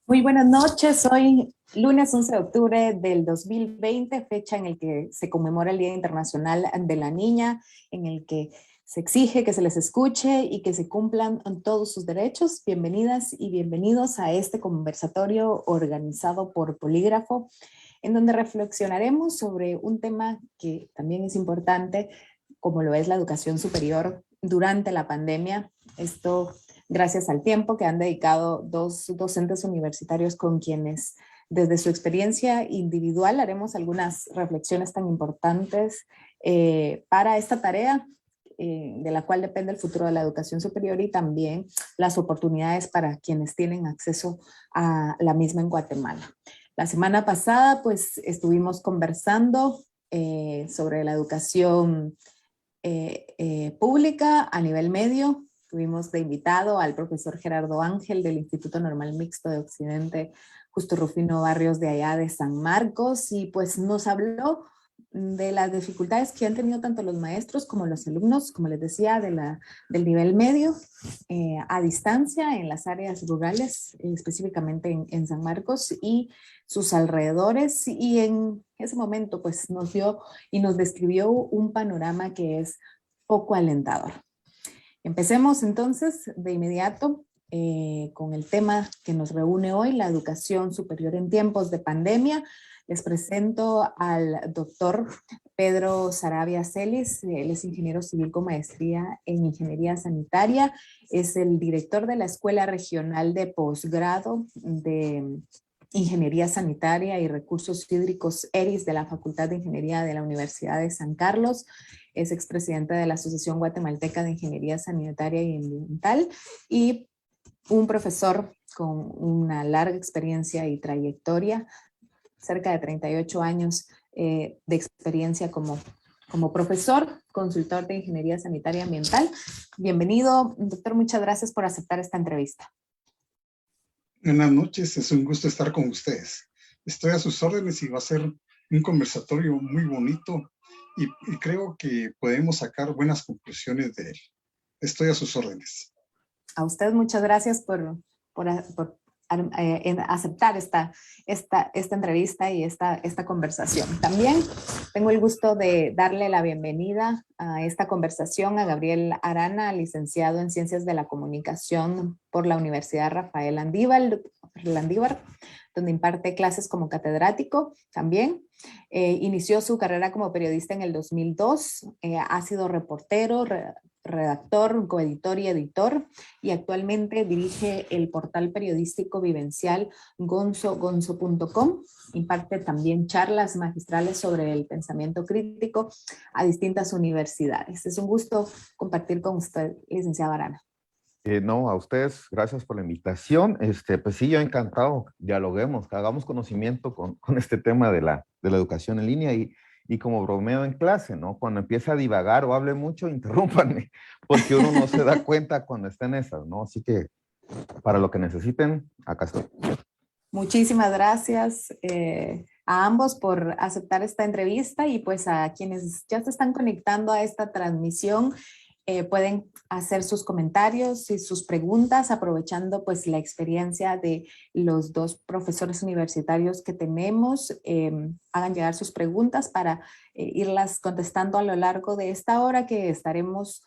Muy buenas noches, hoy lunes 11 de octubre del 2020, fecha en el que se conmemora el Día Internacional de la Niña, en el que se exige que se les escuche y que se cumplan todos sus derechos. Bienvenidas y bienvenidos a este conversatorio organizado por Polígrafo, en donde reflexionaremos sobre un tema que también es importante, como lo es la educación superior durante la pandemia. Esto gracias al tiempo que han dedicado dos docentes universitarios con quienes desde su experiencia individual haremos algunas reflexiones tan importantes para esta tarea de la cual depende el futuro de la educación superior y también las oportunidades para quienes tienen acceso a la misma en Guatemala. La semana pasada pues estuvimos conversando sobre la educación pública a nivel medio. Tuvimos de invitado al profesor Gerardo Ángel del Instituto Normal Mixto de Occidente, Justo Rufino Barrios de allá de San Marcos, y pues nos habló de las dificultades que han tenido tanto los maestros como los alumnos, como les decía, del nivel medio a distancia en las áreas rurales, específicamente en San Marcos y sus alrededores, y en ese momento pues nos dio y nos describió un panorama que es poco alentador. Empecemos entonces de inmediato con el tema que nos reúne hoy, la educación superior en tiempos de pandemia. Les presento al doctor Pedro Saravia Celis. Él es ingeniero civil con maestría en ingeniería sanitaria, es el director de la Escuela Regional de Posgrado de Ingeniería Sanitaria y Recursos Hídricos ERIS de la Facultad de Ingeniería de la Universidad de San Carlos. Es expresidente de la Asociación Guatemalteca de Ingeniería Sanitaria y Ambiental y un profesor con una larga experiencia y trayectoria, cerca de 38 años de experiencia como profesor, consultor de Ingeniería Sanitaria y Ambiental. Bienvenido, doctor, muchas gracias por aceptar esta entrevista. Buenas noches, es un gusto estar con ustedes. Estoy a sus órdenes y va a ser un conversatorio muy bonito y creo que podemos sacar buenas conclusiones de él. Estoy a sus órdenes. A usted muchas gracias por aceptar esta entrevista y esta conversación. También tengo el gusto de darle la bienvenida a esta conversación a Gabriel Arana, licenciado en Ciencias de la Comunicación por la Universidad Rafael Landívar, donde imparte clases como catedrático también. Inició su carrera como periodista en el 2002, ha sido reportero, redactor, coeditor y editor, y actualmente dirige el portal periodístico vivencial gonzo.com. Imparte también charlas magistrales sobre el pensamiento crítico a distintas universidades. Es un gusto compartir con usted, licenciada Arana. No, a ustedes, gracias por la invitación. Pues sí, yo encantado, dialoguemos, hagamos conocimiento con este tema de la educación en línea y como bromeo en clase, ¿no? Cuando empieza a divagar o hable mucho, interrúmpanme, porque uno no se da cuenta cuando está en esas, ¿no? Así que para lo que necesiten, acá estoy. Muchísimas gracias a ambos por aceptar esta entrevista y pues a quienes ya se están conectando a esta transmisión. Pueden hacer sus comentarios y sus preguntas aprovechando pues la experiencia de los dos profesores universitarios que tenemos. Hagan llegar sus preguntas para irlas contestando a lo largo de esta hora que estaremos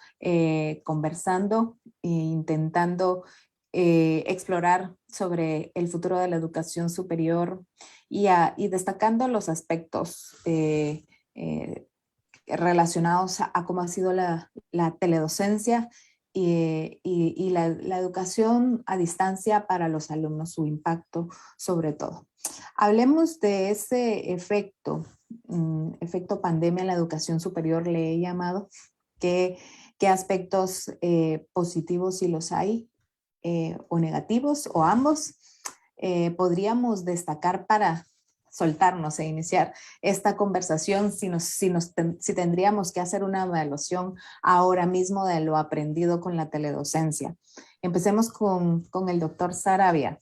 conversando e intentando explorar sobre el futuro de la educación superior y destacando los aspectos relacionados a cómo ha sido la teledocencia y la educación a distancia para los alumnos, su impacto sobre todo. Hablemos de ese efecto pandemia en la educación superior, le he llamado. ¿Qué aspectos positivos, si los hay, o negativos, o ambos, podríamos destacar para soltarnos e iniciar esta conversación si tendríamos que hacer una evaluación ahora mismo de lo aprendido con la teledocencia? Empecemos con el doctor Saravia.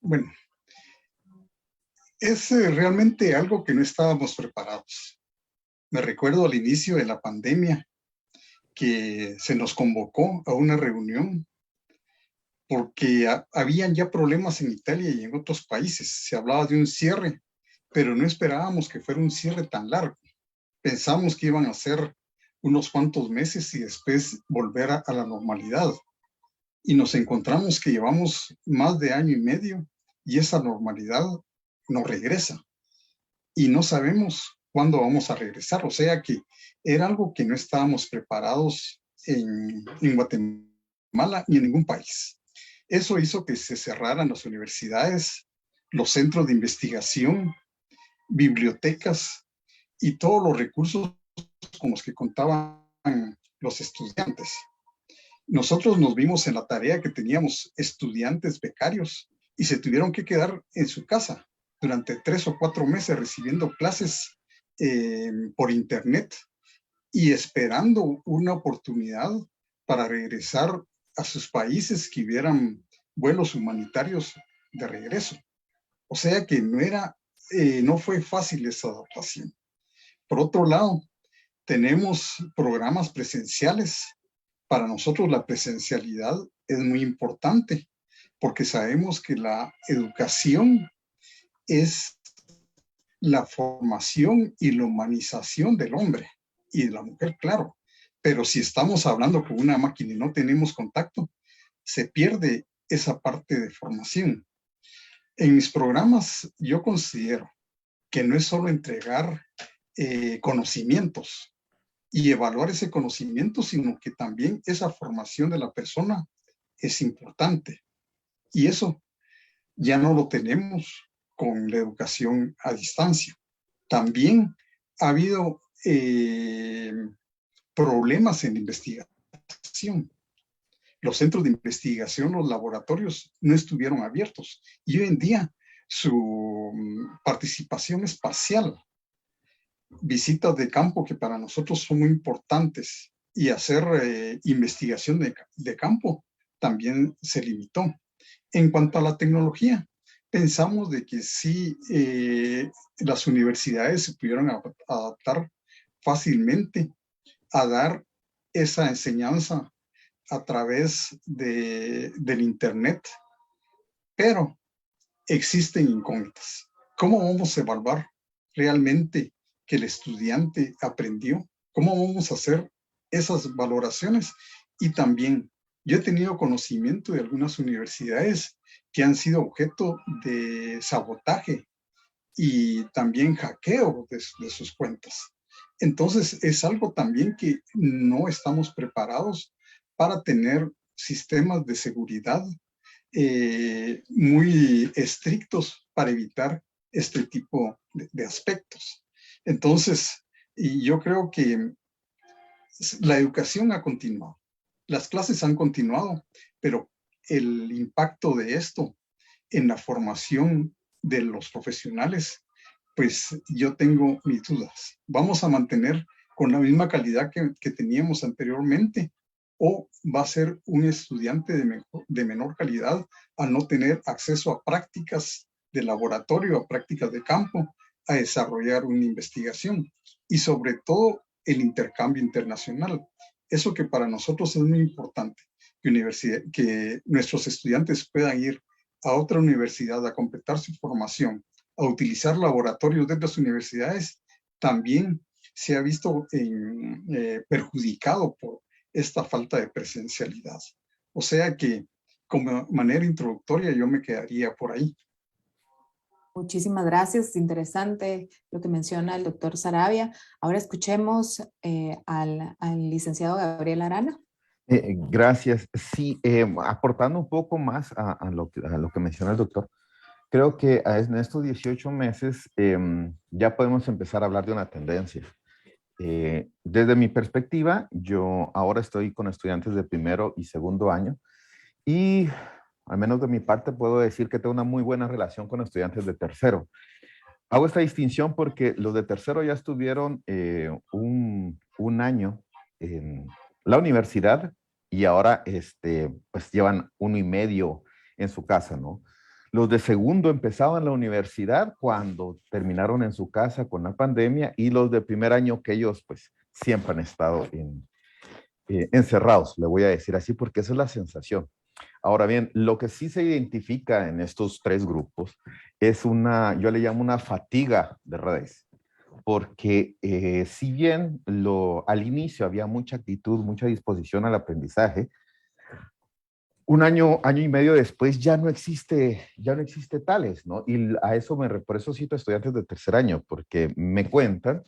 Bueno, es realmente algo que no estábamos preparados. Me recuerdo al inicio de la pandemia que se nos convocó a una reunión porque habían ya problemas en Italia y en otros países. Se hablaba de un cierre, pero no esperábamos que fuera un cierre tan largo. Pensamos que iban a ser unos cuantos meses y después volver a la normalidad. Y nos encontramos que llevamos más de año y medio y esa normalidad no regresa. Y no sabemos cuándo vamos a regresar. O sea que era algo que no estábamos preparados en Guatemala ni en ningún país. Eso hizo que se cerraran las universidades, los centros de investigación, bibliotecas y todos los recursos con los que contaban los estudiantes. Nosotros nos vimos en la tarea que teníamos estudiantes becarios y se tuvieron que quedar en su casa durante 3 o 4 meses recibiendo clases por internet y esperando una oportunidad para regresar a sus países que hubieran vuelos humanitarios de regreso. O sea que no fue fácil esa adaptación. Por otro lado, tenemos programas presenciales. Para nosotros la presencialidad es muy importante porque sabemos que la educación es la formación y la humanización del hombre y de la mujer, claro. Pero si estamos hablando con una máquina y no tenemos contacto, se pierde esa parte de formación. En mis programas yo considero que no es solo entregar conocimientos y evaluar ese conocimiento, sino que también esa formación de la persona es importante. Y eso ya no lo tenemos con la educación a distancia. También ha habido problemas en la investigación. Los centros de investigación, los laboratorios no estuvieron abiertos y hoy en día su participación es parcial. Visitas de campo que para nosotros son muy importantes y hacer investigación de campo también se limitó. En cuanto a la tecnología, pensamos de que sí, las universidades se pudieron adaptar fácilmente a dar esa enseñanza a través del Internet, pero existen incógnitas. ¿Cómo vamos a evaluar realmente que el estudiante aprendió? ¿Cómo vamos a hacer esas valoraciones? Y también, yo he tenido conocimiento de algunas universidades que han sido objeto de sabotaje y también hackeo de sus cuentas. Entonces, es algo también que no estamos preparados para tener sistemas de seguridad muy estrictos para evitar este tipo de aspectos. Entonces, y yo creo que la educación ha continuado, las clases han continuado, pero el impacto de esto en la formación de los profesionales, pues yo tengo mis dudas. ¿Vamos a mantener con la misma calidad que teníamos anteriormente? ¿O va a ser un estudiante de menor calidad al no tener acceso a prácticas de laboratorio, a prácticas de campo, a desarrollar una investigación? Y sobre todo el intercambio internacional. Eso que para nosotros es muy importante, que nuestros estudiantes puedan ir a otra universidad a completar su formación, a utilizar laboratorios de otras universidades, también se ha visto perjudicado por esta falta de presencialidad. O sea que, como manera introductoria, yo me quedaría por ahí. Muchísimas gracias, interesante lo que menciona el doctor Saravia. Ahora escuchemos al licenciado Gabriel Arana. Gracias. Sí, aportando un poco más a lo que menciona el doctor, creo que en estos 18 meses ya podemos empezar a hablar de una tendencia. Desde mi perspectiva, yo ahora estoy con estudiantes de primero y segundo año y al menos de mi parte puedo decir que tengo una muy buena relación con estudiantes de tercero. Hago esta distinción porque los de tercero ya estuvieron un año en la universidad y ahora pues llevan 1 y medio en su casa, ¿no? Los de segundo empezaban la universidad cuando terminaron en su casa con la pandemia y los de primer año que ellos pues siempre han estado encerrados, le voy a decir así porque esa es la sensación. Ahora bien, lo que sí se identifica en estos tres grupos es una, yo le llamo una fatiga de redes, porque si bien al inicio había mucha actitud, mucha disposición al aprendizaje, un año, año y medio después ya no existe tales, ¿no? Y a eso por eso cito a estudiantes de tercer año, porque me cuentan,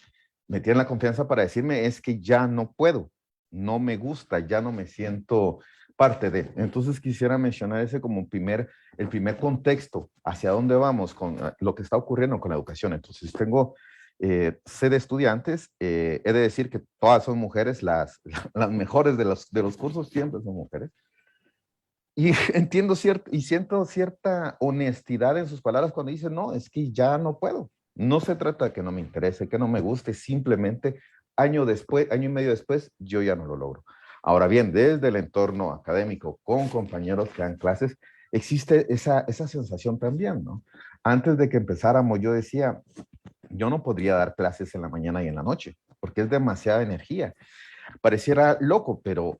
me tienen la confianza para decirme es que ya no puedo, no me gusta, ya no me siento parte de. Entonces quisiera mencionar ese como el primer contexto hacia dónde vamos con lo que está ocurriendo con la educación. Entonces sé de estudiantes, he de decir que todas son mujeres, las mejores de los cursos siempre son mujeres. Y siento cierta honestidad en sus palabras cuando dicen, no, es que ya no puedo. No se trata de que no me interese, que no me guste, simplemente año y medio después, yo ya no lo logro. Ahora bien, desde el entorno académico, con compañeros que dan clases, existe esa sensación también, ¿no? Antes de que empezáramos, yo decía, yo no podría dar clases en la mañana y en la noche, porque es demasiada energía. Pareciera loco, pero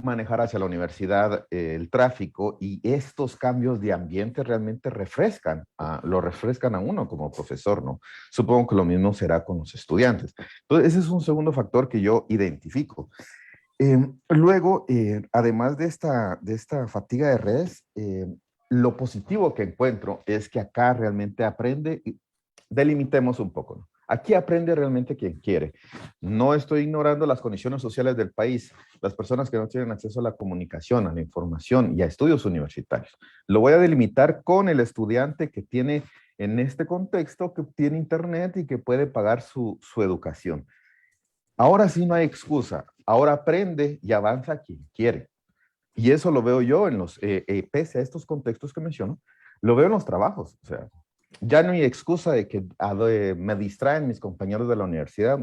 manejar hacia la universidad el tráfico y estos cambios de ambiente realmente lo refrescan a uno como profesor, ¿no? Supongo que lo mismo será con los estudiantes. Entonces, ese es un segundo factor que yo identifico. Luego, además de esta fatiga de redes, lo positivo que encuentro es que acá realmente aprende, delimitemos un poco, ¿no? Aquí aprende realmente quien quiere. No estoy ignorando las condiciones sociales del país, las personas que no tienen acceso a la comunicación, a la información y a estudios universitarios. Lo voy a delimitar con el estudiante que tiene en este contexto, que tiene internet y que puede pagar su educación. Ahora sí no hay excusa. Ahora aprende y avanza quien quiere. Y eso lo veo yo pese a estos contextos que menciono, lo veo en los trabajos. O sea, ya no hay excusa de que me distraen mis compañeros de la universidad.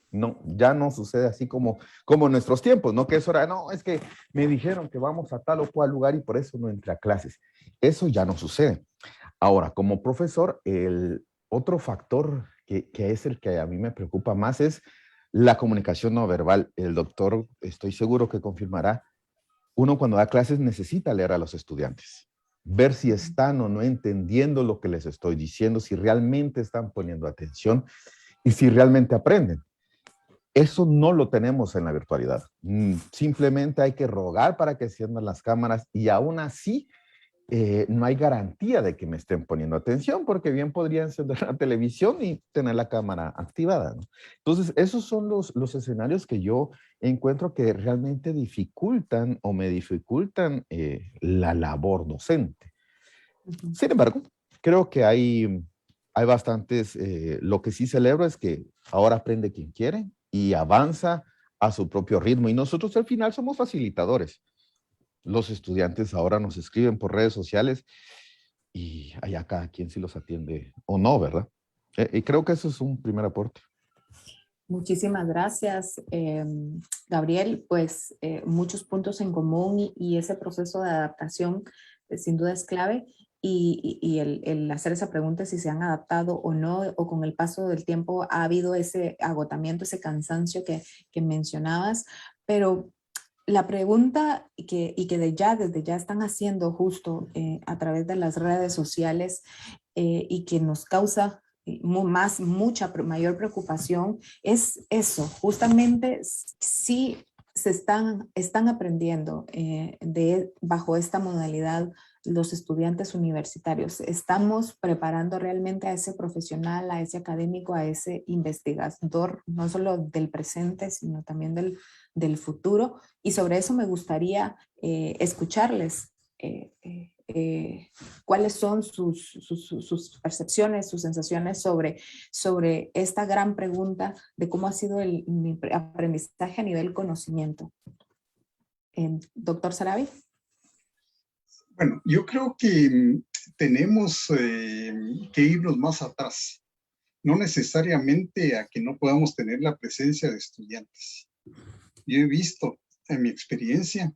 No, ya no sucede así como en nuestros tiempos, ¿no? Que eso era, no, es que me dijeron que vamos a tal o cual lugar y por eso no entré a clases. Eso ya no sucede. Ahora, como profesor, el otro factor que es el que a mí me preocupa más es la comunicación no verbal. El doctor, estoy seguro que confirmará, uno cuando da clases necesita leer a los estudiantes, ver si están o no entendiendo lo que les estoy diciendo, si realmente están poniendo atención y si realmente aprenden. Eso no lo tenemos en la virtualidad. Simplemente hay que rogar para que enciendan las cámaras y aún así no hay garantía de que me estén poniendo atención porque bien podría encender la televisión y tener la cámara activada, ¿no? Entonces, esos son los escenarios que yo encuentro que realmente dificultan o me dificultan la labor docente. Sin embargo, creo que hay bastantes, lo que sí celebro es que ahora aprende quien quiere y avanza a su propio ritmo y nosotros al final somos facilitadores. Los estudiantes ahora nos escriben por redes sociales y allá cada quien sí los atiende o no, ¿verdad? Y creo que eso es un primer aporte. Muchísimas gracias, Gabriel. Pues muchos puntos en común y ese proceso de adaptación sin duda es clave y el hacer esa pregunta si se han adaptado o no o con el paso del tiempo ha habido ese agotamiento, ese cansancio que mencionabas, pero la pregunta que desde ya están haciendo justo a través de las redes sociales y que nos causa mucha mayor preocupación es eso, justamente si están aprendiendo bajo esta modalidad los estudiantes universitarios. Estamos preparando realmente a ese profesional, a ese académico, a ese investigador, no solo del presente, sino también del futuro. Y sobre eso me gustaría escucharles. ¿Cuáles son sus percepciones, sus sensaciones sobre esta gran pregunta de cómo ha sido mi aprendizaje a nivel conocimiento? Doctor Sarabia. Bueno, yo creo que tenemos que irnos más atrás, no necesariamente a que no podamos tener la presencia de estudiantes. Yo he visto en mi experiencia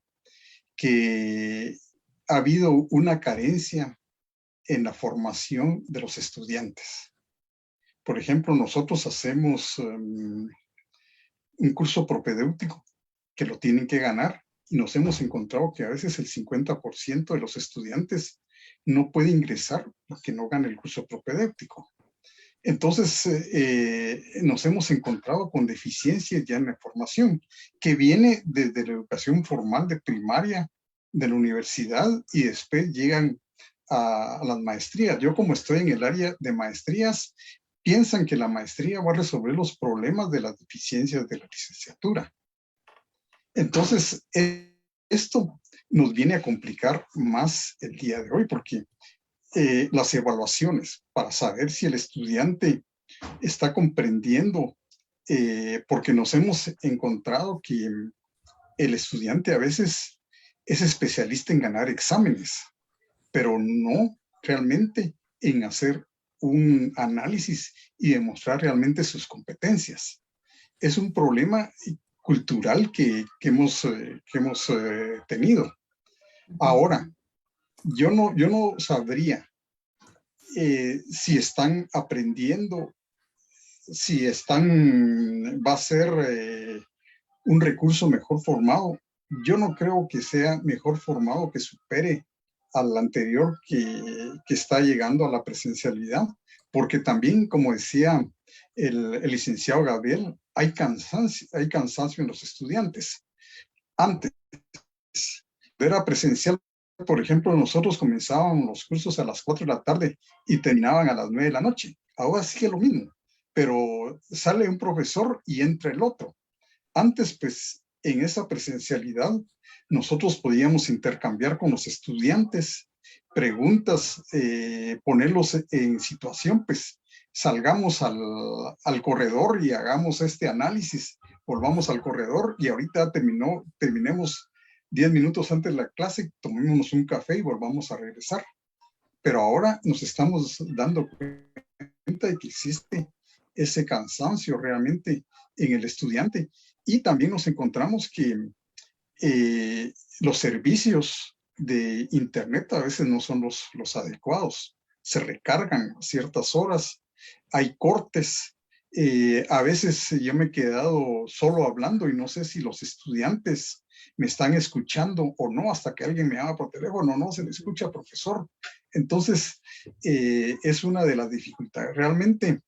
que ha habido una carencia en la formación de los estudiantes. Por ejemplo, nosotros hacemos un curso propedéutico que lo tienen que ganar y nos hemos encontrado que a veces el 50% de los estudiantes no puede ingresar porque no gana el curso propedéutico. Entonces, nos hemos encontrado con deficiencias ya en la formación, que viene desde la educación formal de primaria, de la universidad, y después llegan a las maestrías. Yo, como estoy en el área de maestrías, piensan que la maestría va a resolver los problemas de las deficiencias de la licenciatura. Entonces, esto nos viene a complicar más el día de hoy, porque las evaluaciones para saber si el estudiante está comprendiendo, porque nos hemos encontrado que el estudiante a veces es especialista en ganar exámenes, pero no realmente en hacer un análisis y demostrar realmente sus competencias. Es un problema cultural que hemos tenido. Ahora, yo no sabría si están aprendiendo, si va a ser un recurso mejor formado. Yo no creo que sea mejor formado, que supere al anterior que está llegando a la presencialidad, porque también, como decía el licenciado Gabriel, hay cansancio en los estudiantes. Antes era presencial. Por ejemplo, nosotros comenzábamos los cursos a las 4 de la tarde y terminaban a las 9 de la noche. Ahora sigue lo mismo, pero sale un profesor y entra el otro. Antes, pues, en esa presencialidad, nosotros podíamos intercambiar con los estudiantes preguntas, ponerlos en situación, pues, salgamos al corredor y hagamos este análisis, volvamos al corredor y ahorita terminemos 10 minutos antes de la clase, tomémonos un café y volvamos a regresar. Pero ahora nos estamos dando cuenta de que existe ese cansancio realmente en el estudiante, y también nos encontramos que los servicios de internet a veces no son los adecuados, se recargan a ciertas horas, hay cortes, a veces yo me he quedado solo hablando y no sé si los estudiantes me están escuchando o no, hasta que alguien me llama por teléfono, no se le escucha, profesor. Entonces, es una de las dificultades. Realmente,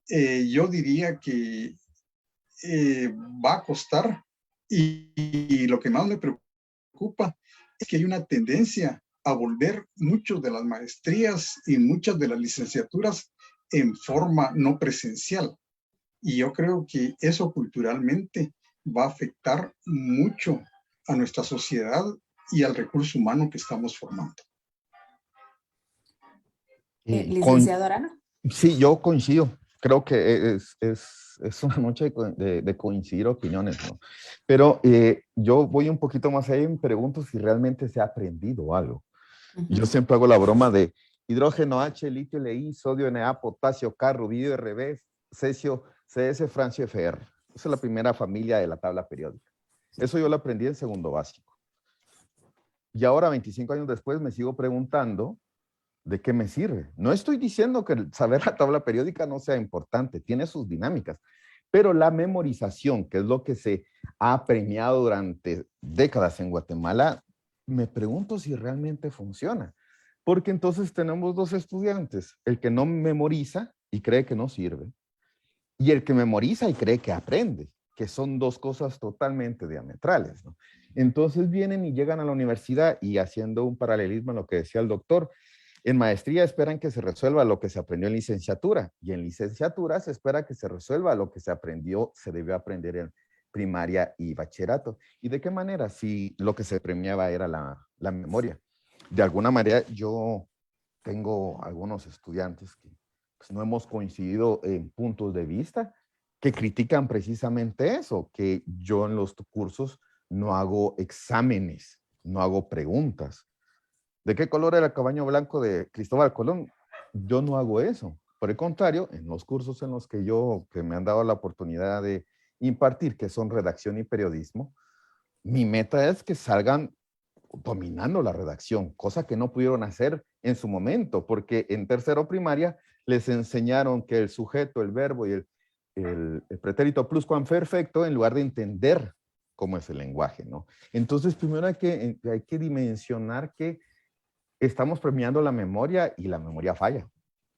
yo diría que va a costar, y lo que más me preocupa es que hay una tendencia a volver muchas de las maestrías y muchas de las licenciaturas en forma no presencial. Y yo creo que eso culturalmente va a afectar mucho a nuestra sociedad y al recurso humano que estamos formando. Licenciado Arana. Sí, yo coincido. Creo que es una noche de coincidir opiniones, ¿no? Pero yo voy un poquito más allá y me pregunto si realmente se ha aprendido algo. Yo siempre hago la broma de hidrógeno H, litio Li, sodio Na, potasio K, rubidio RB, cesio CS, francio Fr. Esa es la primera familia de la tabla periódica. Eso yo lo aprendí en segundo básico. Y ahora, 25 años después, me sigo preguntando ¿de qué me sirve? No estoy diciendo que saber la tabla periódica no sea importante, tiene sus dinámicas, pero la memorización, que es lo que se ha premiado durante décadas en Guatemala, me pregunto si realmente funciona. Porque entonces tenemos dos estudiantes, el que no memoriza y cree que no sirve, y el que memoriza y cree que aprende, que son dos cosas totalmente diametrales, ¿no? Entonces vienen y llegan a la universidad y haciendo un paralelismo a lo que decía el doctor, en maestría esperan que se resuelva lo que se aprendió en licenciatura y en licenciatura se espera que se resuelva lo que se debió aprender en primaria y bachillerato. ¿Y de qué manera? Si lo que se premiaba era la memoria. De alguna manera yo tengo algunos estudiantes que pues, no hemos coincidido en puntos de vista que critican precisamente eso, que yo en los cursos no hago exámenes, no hago preguntas. ¿De qué color era el caballo blanco de Cristóbal Colón? Yo no hago eso. Por el contrario, en los cursos en los que me han dado la oportunidad de impartir, que son redacción y periodismo, mi meta es que salgan dominando la redacción, cosa que no pudieron hacer en su momento, porque en tercero primaria les enseñaron que el sujeto, el verbo y el pretérito pluscuamperfecto, en lugar de entender cómo es el lenguaje, ¿no? Entonces, primero hay que dimensionar que estamos premiando la memoria y la memoria falla.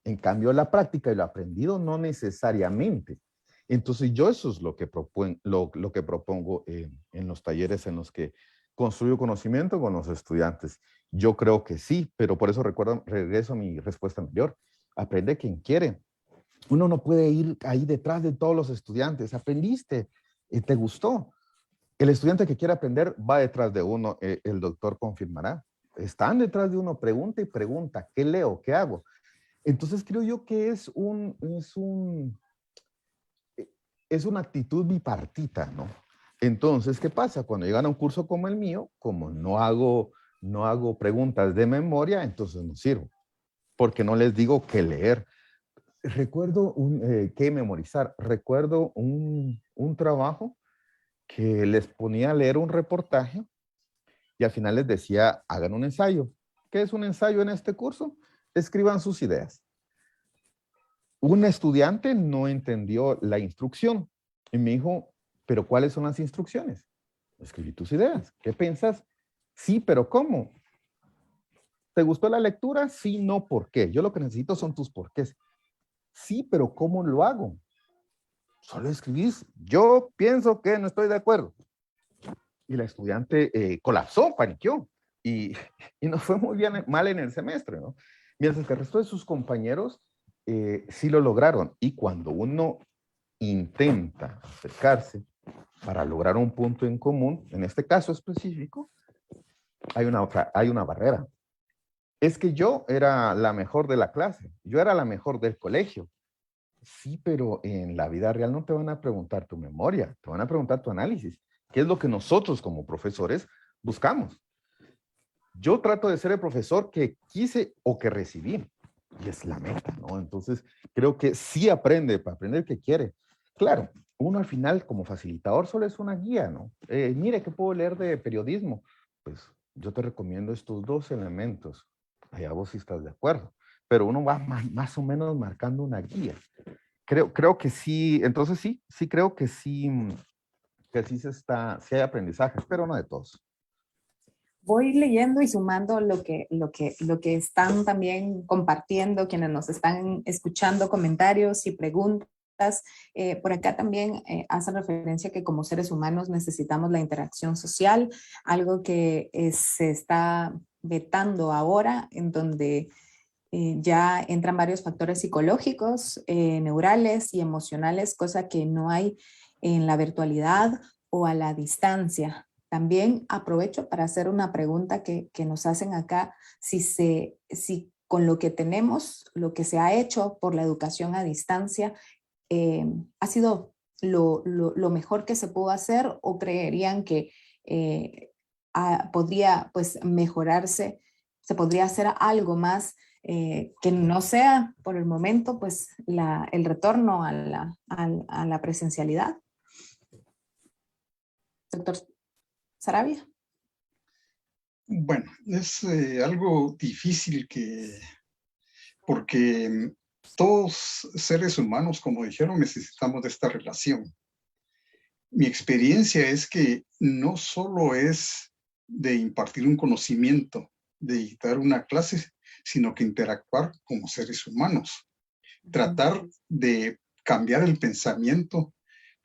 En cambio, la práctica y lo aprendido no necesariamente. Entonces, yo eso es lo que propongo en los talleres en los que construyo conocimiento con los estudiantes. Yo creo que sí, pero por eso regreso a mi respuesta anterior. Aprende quien quiere. Uno no puede ir ahí detrás de todos los estudiantes. Aprendiste, te gustó. El estudiante que quiere aprender va detrás de uno, el doctor confirmará. Están detrás de uno, pregunta y pregunta, ¿qué leo? ¿Qué hago? Entonces creo yo que es una actitud bipartita, ¿no? Entonces, ¿qué pasa? Cuando llegan a un curso como el mío, como no hago preguntas de memoria, entonces no sirvo, porque no les digo qué leer. Recuerdo qué memorizar. Recuerdo un trabajo que les ponía a leer un reportaje y al final les decía, hagan un ensayo. ¿Qué es un ensayo en este curso? Escriban sus ideas. Un estudiante no entendió la instrucción y me dijo, ¿pero cuáles son las instrucciones? Escribí tus ideas. ¿Qué piensas? Sí, pero ¿cómo? ¿Te gustó la lectura? Sí, no, ¿por qué? Yo lo que necesito son tus porqués. Sí, pero ¿cómo lo hago? Solo escribís, yo pienso que no estoy de acuerdo. Y la estudiante colapsó, paniqueó y nos fue muy mal en el semestre, ¿no? Mientras que el resto de sus compañeros sí lo lograron. Y cuando uno intenta acercarse para lograr un punto en común, en este caso específico, hay una barrera. Es que yo era la mejor de la clase, yo era la mejor del colegio. Sí, pero en la vida real no te van a preguntar tu memoria, te van a preguntar tu análisis, que es lo que nosotros como profesores buscamos. Yo trato de ser el profesor que quise o que recibí, y es la meta, ¿no? Entonces, creo que sí aprende, para aprender que quiere. Claro, uno al final como facilitador solo es una guía, ¿no? Mire, ¿qué puedo leer de periodismo? Pues yo te recomiendo estos dos elementos, allá vos si estás de acuerdo, pero uno va más o menos marcando una guía. Creo que sí, entonces sí creo que sí sí hay aprendizajes, pero no de todos. Voy leyendo y sumando lo que están también compartiendo, quienes nos están escuchando, comentarios y preguntas. Por acá también hacen referencia que como seres humanos necesitamos la interacción social, algo que se está vetando ahora, en donde ya entran varios factores psicológicos, neurales y emocionales, cosa que no hay en la virtualidad o a la distancia. También aprovecho para hacer una pregunta que nos hacen acá, si con lo que tenemos, lo que se ha hecho por la educación a distancia, ha sido lo mejor que se pudo hacer o creerían que podría pues mejorarse, se podría hacer algo más que no sea por el momento pues el retorno a la presencialidad. Doctor Saravia. Bueno, es algo difícil porque todos seres humanos, como dijeron, necesitamos de esta relación. Mi experiencia es que no solo es de impartir un conocimiento, de dictar una clase, sino que interactuar como seres humanos. Tratar de cambiar el pensamiento,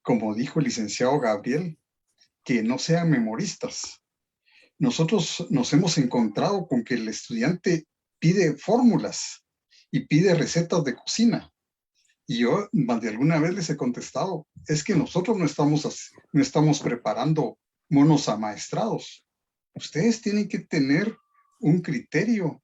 como dijo el licenciado Gabriel, que no sean memoristas. Nosotros nos hemos encontrado con que el estudiante pide fórmulas y pide recetas de cocina. Y yo más de alguna vez les he contestado, es que nosotros no estamos preparando monos amaestrados. Ustedes tienen que tener un criterio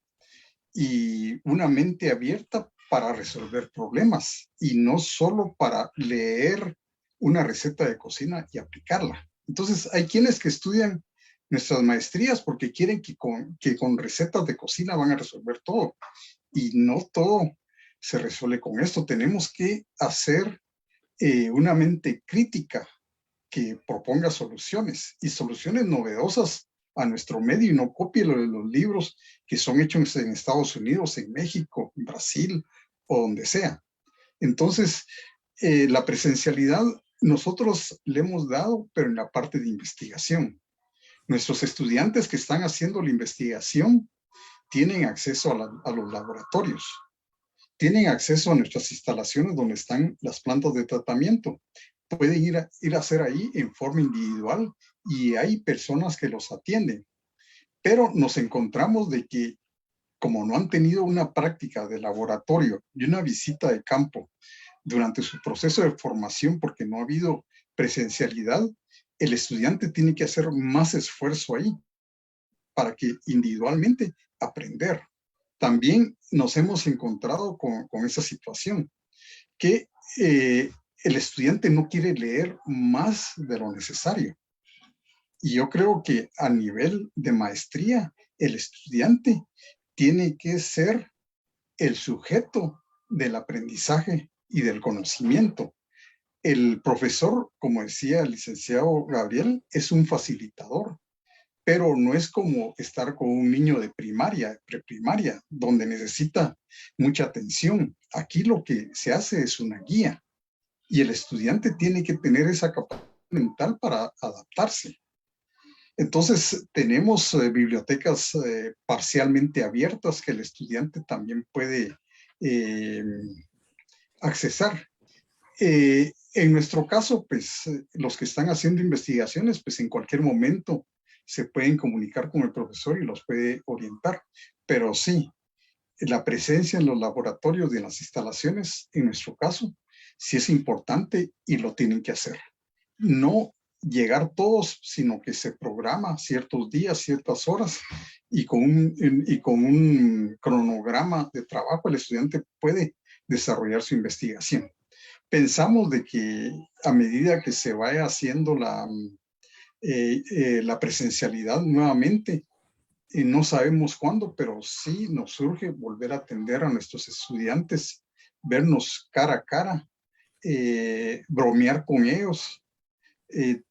y una mente abierta para resolver problemas y no solo para leer una receta de cocina y aplicarla. Entonces, hay quienes que estudian nuestras maestrías porque quieren que con recetas de cocina van a resolver todo. Y no todo se resuelve con esto. Tenemos que hacer una mente crítica que proponga soluciones y soluciones novedosas a nuestro medio y no copie lo de los libros que son hechos en Estados Unidos, en México, en Brasil o donde sea. Entonces, la presencialidad nosotros le hemos dado, pero en la parte de investigación. Nuestros estudiantes que están haciendo la investigación tienen acceso a los laboratorios, tienen acceso a nuestras instalaciones donde están las plantas de tratamiento. Pueden ir a hacer ahí en forma individual y hay personas que los atienden. Pero nos encontramos de que como no han tenido una práctica de laboratorio y una visita de campo durante su proceso de formación, porque no ha habido presencialidad, el estudiante tiene que hacer más esfuerzo ahí para que individualmente aprender. También nos hemos encontrado con esa situación, que el estudiante no quiere leer más de lo necesario. Y yo creo que a nivel de maestría, el estudiante tiene que ser el sujeto del aprendizaje y del conocimiento. El profesor, como decía el licenciado Gabriel, es un facilitador, pero no es como estar con un niño de primaria, preprimaria, donde necesita mucha atención. Aquí lo que se hace es una guía y el estudiante tiene que tener esa capacidad mental para adaptarse. Entonces, tenemos bibliotecas parcialmente abiertas que el estudiante también puede accesar. En nuestro caso, pues, los que están haciendo investigaciones, pues en cualquier momento se pueden comunicar con el profesor y los puede orientar. Pero sí, la presencia en los laboratorios y en las instalaciones, en nuestro caso, sí es importante y lo tienen que hacer. No llegar todos, sino que se programa ciertos días, ciertas horas, y con un cronograma de trabajo el estudiante puede desarrollar su investigación. Pensamos de que a medida que se vaya haciendo la presencialidad nuevamente, no sabemos cuándo, pero sí nos surge volver a atender a nuestros estudiantes, vernos cara a cara, bromear con ellos,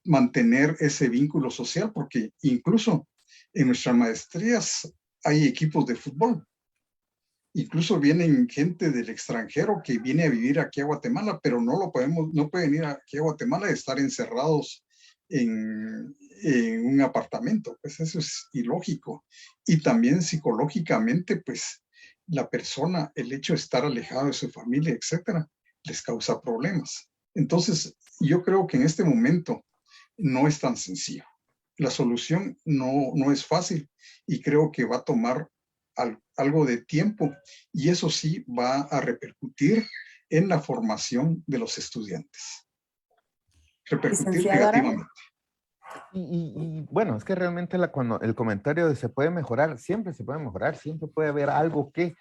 mantener ese vínculo social, porque incluso en nuestras maestrías hay equipos de fútbol. Incluso vienen gente del extranjero que viene a vivir aquí a Guatemala, pero no pueden ir aquí a Guatemala y estar encerrados en un apartamento. Pues eso es ilógico. Y también psicológicamente, pues la persona, el hecho de estar alejado de su familia, etcétera, les causa problemas. Entonces, yo creo que en este momento no es tan sencillo. La solución no es fácil y creo que va a tomar algo de tiempo y eso sí va a repercutir en la formación de los estudiantes. Repercutir negativamente. Y bueno, es que realmente cuando el comentario de se puede mejorar, siempre puede haber algo que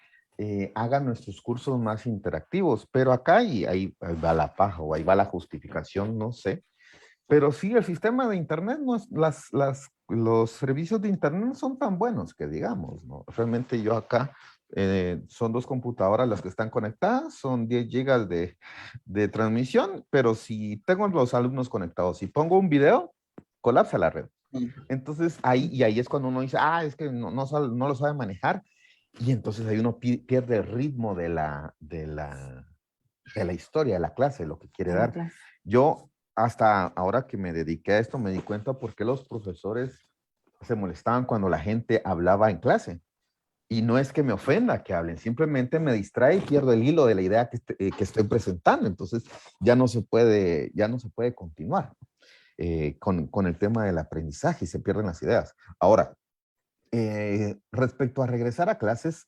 haga nuestros cursos más interactivos, pero acá ahí va la paja o ahí va la justificación, no sé. Pero sí, el sistema de internet, no es, los servicios de internet no son tan buenos que digamos, ¿no? Realmente yo acá, son 2 computadoras las que están conectadas, son 10 gigas de transmisión, pero si tengo los alumnos conectados, si pongo un video, colapsa la red. Entonces ahí es cuando uno dice, es que no lo sabe manejar, y entonces ahí uno pierde el ritmo de la historia, de la clase, lo que quiere dar. Yo, hasta ahora que me dediqué a esto, me di cuenta por qué los profesores se molestaban cuando la gente hablaba en clase. Y no es que me ofenda que hablen, simplemente me distrae y pierdo el hilo de la idea que estoy presentando. Entonces ya no se puede continuar con el tema del aprendizaje y se pierden las ideas. Ahora, respecto a regresar a clases,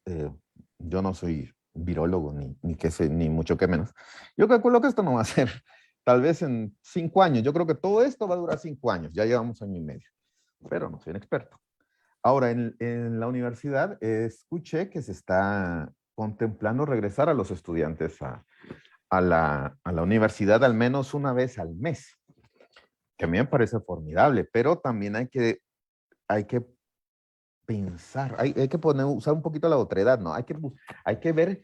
yo no soy virólogo, ni mucho que menos. Yo calculo que esto no va a ser, tal vez en 5 años. Yo creo que todo esto va a durar 5 años. Ya llevamos 1 año y medio, pero no soy un experto. Ahora, en la universidad escuché que se está contemplando regresar a los estudiantes a la universidad al menos una vez al mes, que a mí me parece formidable, pero también hay que pensar, hay que usar un poquito la otredad, ¿no? Hay que ver,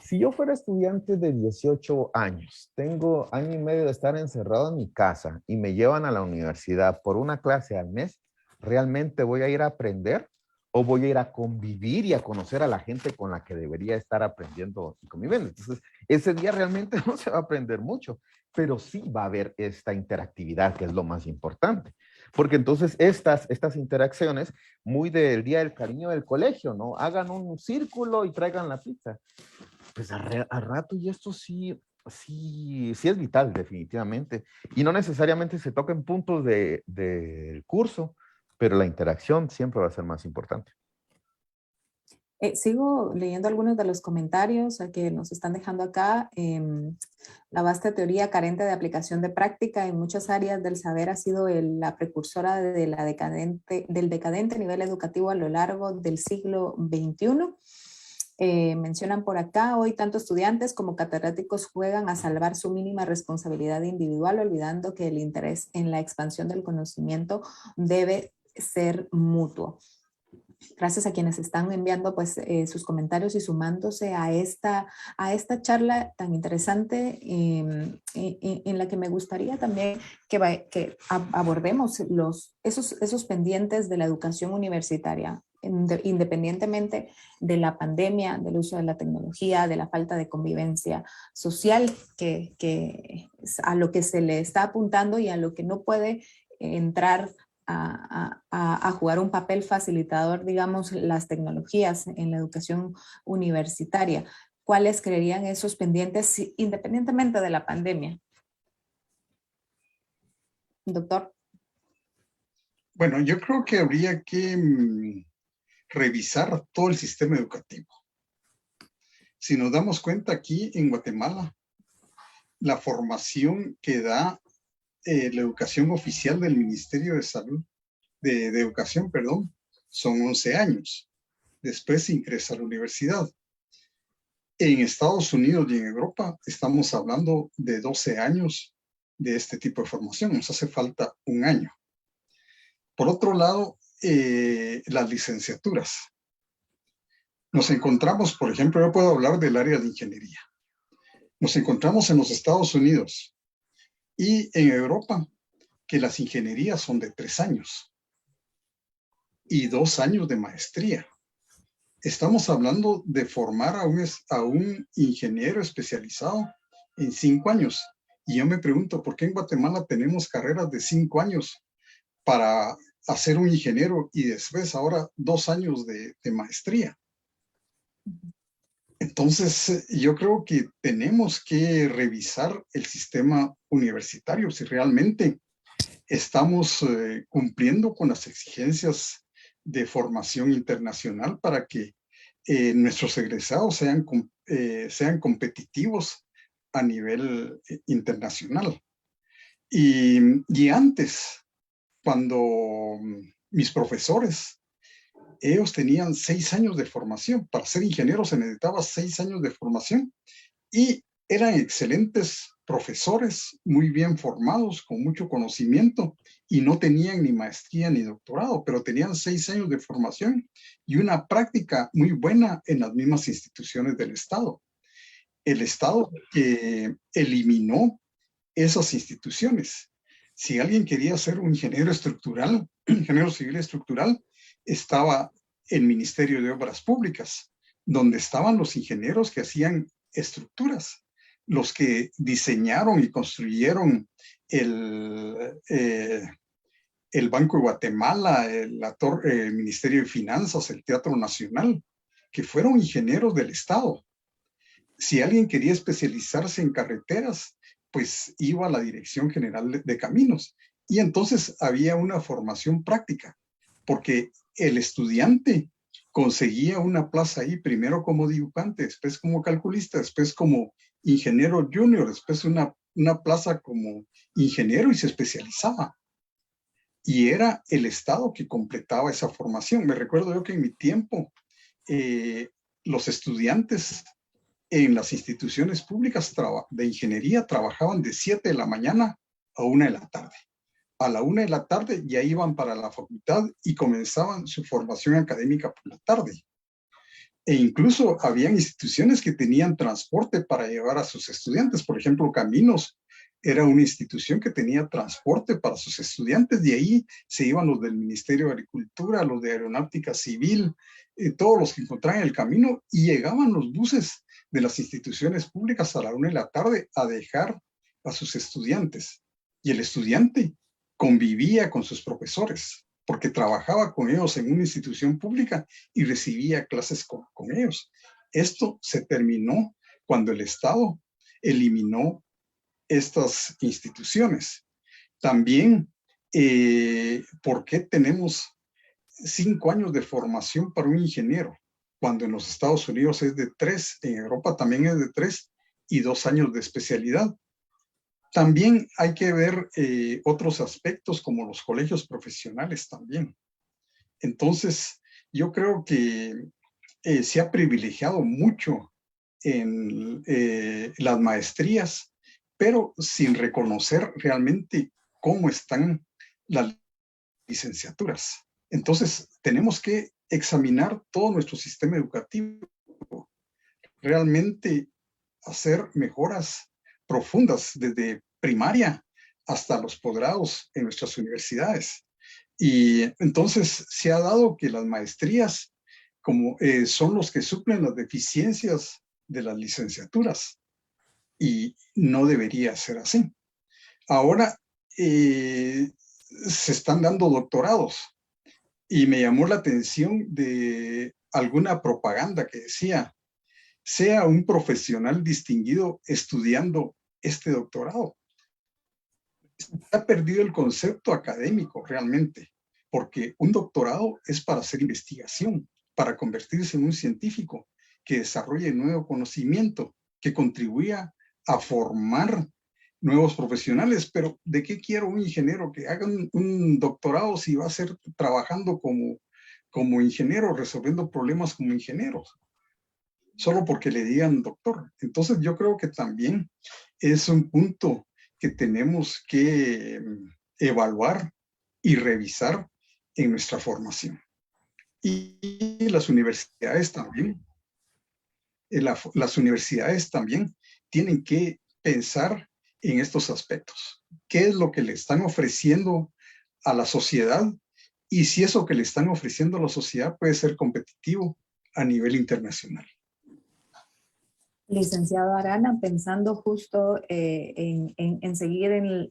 si yo fuera estudiante de 18 años, tengo 1 año y medio de estar encerrado en mi casa y me llevan a la universidad por una clase al mes, ¿realmente voy a ir a aprender o voy a ir a convivir y a conocer a la gente con la que debería estar aprendiendo y conviviendo? Entonces, ese día realmente no se va a aprender mucho. pero sí va a haber esta interactividad, que es lo más importante. Porque entonces estas interacciones, muy del Día del Cariño del colegio, ¿no? Hagan un círculo y traigan la pizza. Pues al rato, y esto sí es vital, definitivamente. Y no necesariamente se toquen puntos del curso, pero la interacción siempre va a ser más importante. Sigo leyendo algunos de los comentarios que nos están dejando acá. La vasta teoría carente de aplicación de práctica en muchas áreas del saber ha sido la precursora de del decadente nivel educativo a lo largo del siglo XXI. Mencionan por acá, hoy tanto estudiantes como catedráticos juegan a salvar su mínima responsabilidad individual, olvidando que el interés en la expansión del conocimiento debe ser mutuo. Gracias a quienes están enviando pues, sus comentarios y sumándose a esta charla tan interesante en la que me gustaría también que abordemos esos pendientes de la educación universitaria, independientemente de la pandemia, del uso de la tecnología, de la falta de convivencia social a lo que se le está apuntando y a lo que no puede entrar a jugar un papel facilitador, digamos, las tecnologías en la educación universitaria. ¿Cuáles creerían esos pendientes independientemente de la pandemia? Doctor. Bueno, yo creo que habría que revisar todo el sistema educativo. Si nos damos cuenta aquí en Guatemala, la formación que da la educación oficial del Ministerio de Salud, de Educación, perdón, son 11 años. Después ingresa a la universidad. En Estados Unidos y en Europa estamos hablando de 12 años de este tipo de formación. Nos hace falta un año. Por otro lado, las licenciaturas. Nos encontramos, por ejemplo, yo puedo hablar del área de ingeniería. Nos encontramos en los Estados Unidos y en Europa que las ingenierías son de 3 años y 2 años de maestría. Estamos hablando de formar a un ingeniero especializado en 5 años. Y yo me pregunto, ¿por qué en Guatemala tenemos carreras de 5 años para hacer un ingeniero y después ahora 2 años de maestría? Entonces, yo creo que tenemos que revisar el sistema universitario, si realmente estamos cumpliendo con las exigencias de formación internacional para que nuestros egresados sean competitivos a nivel internacional. Y antes, cuando mis profesores, ellos tenían 6 años de formación. Para ser ingeniero se necesitaba 6 años de formación y eran excelentes profesores, muy bien formados, con mucho conocimiento, y no tenían ni maestría ni doctorado, pero tenían 6 años de formación y una práctica muy buena en las mismas instituciones del Estado. El Estado que eliminó esas instituciones. Si alguien quería ser un ingeniero estructural, ingeniero civil estructural, estaba el Ministerio de Obras Públicas, donde estaban los ingenieros que hacían estructuras, los que diseñaron y construyeron el Banco de Guatemala, el Ministerio de Finanzas, el Teatro Nacional, que fueron ingenieros del Estado. Si alguien quería especializarse en carreteras, pues iba a la Dirección General de Caminos. Y entonces había una formación práctica, porque el estudiante conseguía una plaza ahí, primero como dibujante, después como calculista, después como ingeniero junior, después una plaza como ingeniero y se especializaba. Y era el Estado que completaba esa formación. Me recuerdo yo que en mi tiempo los estudiantes en las instituciones públicas de ingeniería trabajaban de 7 de la mañana a 1 de la tarde. A la 1 de la tarde ya iban para la facultad y comenzaban su formación académica por la tarde. E incluso habían instituciones que tenían transporte para llevar a sus estudiantes. Por ejemplo, Caminos era una institución que tenía transporte para sus estudiantes. De ahí se iban los del Ministerio de Agricultura, los de Aeronáutica Civil, todos los que encontraban el camino, y llegaban los buses de las instituciones públicas a la 1 de la tarde a dejar a sus estudiantes y el estudiante convivía con sus profesores porque trabajaba con ellos en una institución pública y recibía clases con ellos. Esto se terminó cuando el Estado eliminó estas instituciones. También, ¿por qué tenemos 5 años de formación para un ingeniero? Cuando en los Estados Unidos es de 3, en Europa también es de 3 y 2 años de especialidad. También hay que ver otros aspectos como los colegios profesionales también. Entonces, yo creo que se ha privilegiado mucho en las maestrías, pero sin reconocer realmente cómo están las licenciaturas. Entonces, tenemos que examinar todo nuestro sistema educativo, realmente hacer mejoras profundas desde primaria hasta los posgrados en nuestras universidades. Y entonces se ha dado que las maestrías como, son los que suplen las deficiencias de las licenciaturas y no debería ser así. Ahora se están dando doctorados y me llamó la atención de alguna propaganda que decía, sea un profesional distinguido estudiando este doctorado. Se ha perdido el concepto académico realmente, porque un doctorado es para hacer investigación, para convertirse en un científico que desarrolle nuevo conocimiento, que contribuya a formar nuevos profesionales. Pero ¿de qué quiero un ingeniero que haga un doctorado si va a ser trabajando como ingeniero, resolviendo problemas como ingeniero? Solo porque le digan doctor. Entonces yo creo que también es un punto que tenemos que evaluar y revisar en nuestra formación. Y las universidades también, las universidades también tienen que pensar en estos aspectos. ¿Qué es lo que le están ofreciendo a la sociedad? Y si eso que le están ofreciendo a la sociedad puede ser competitivo a nivel internacional. Licenciado Arana, pensando justo en seguir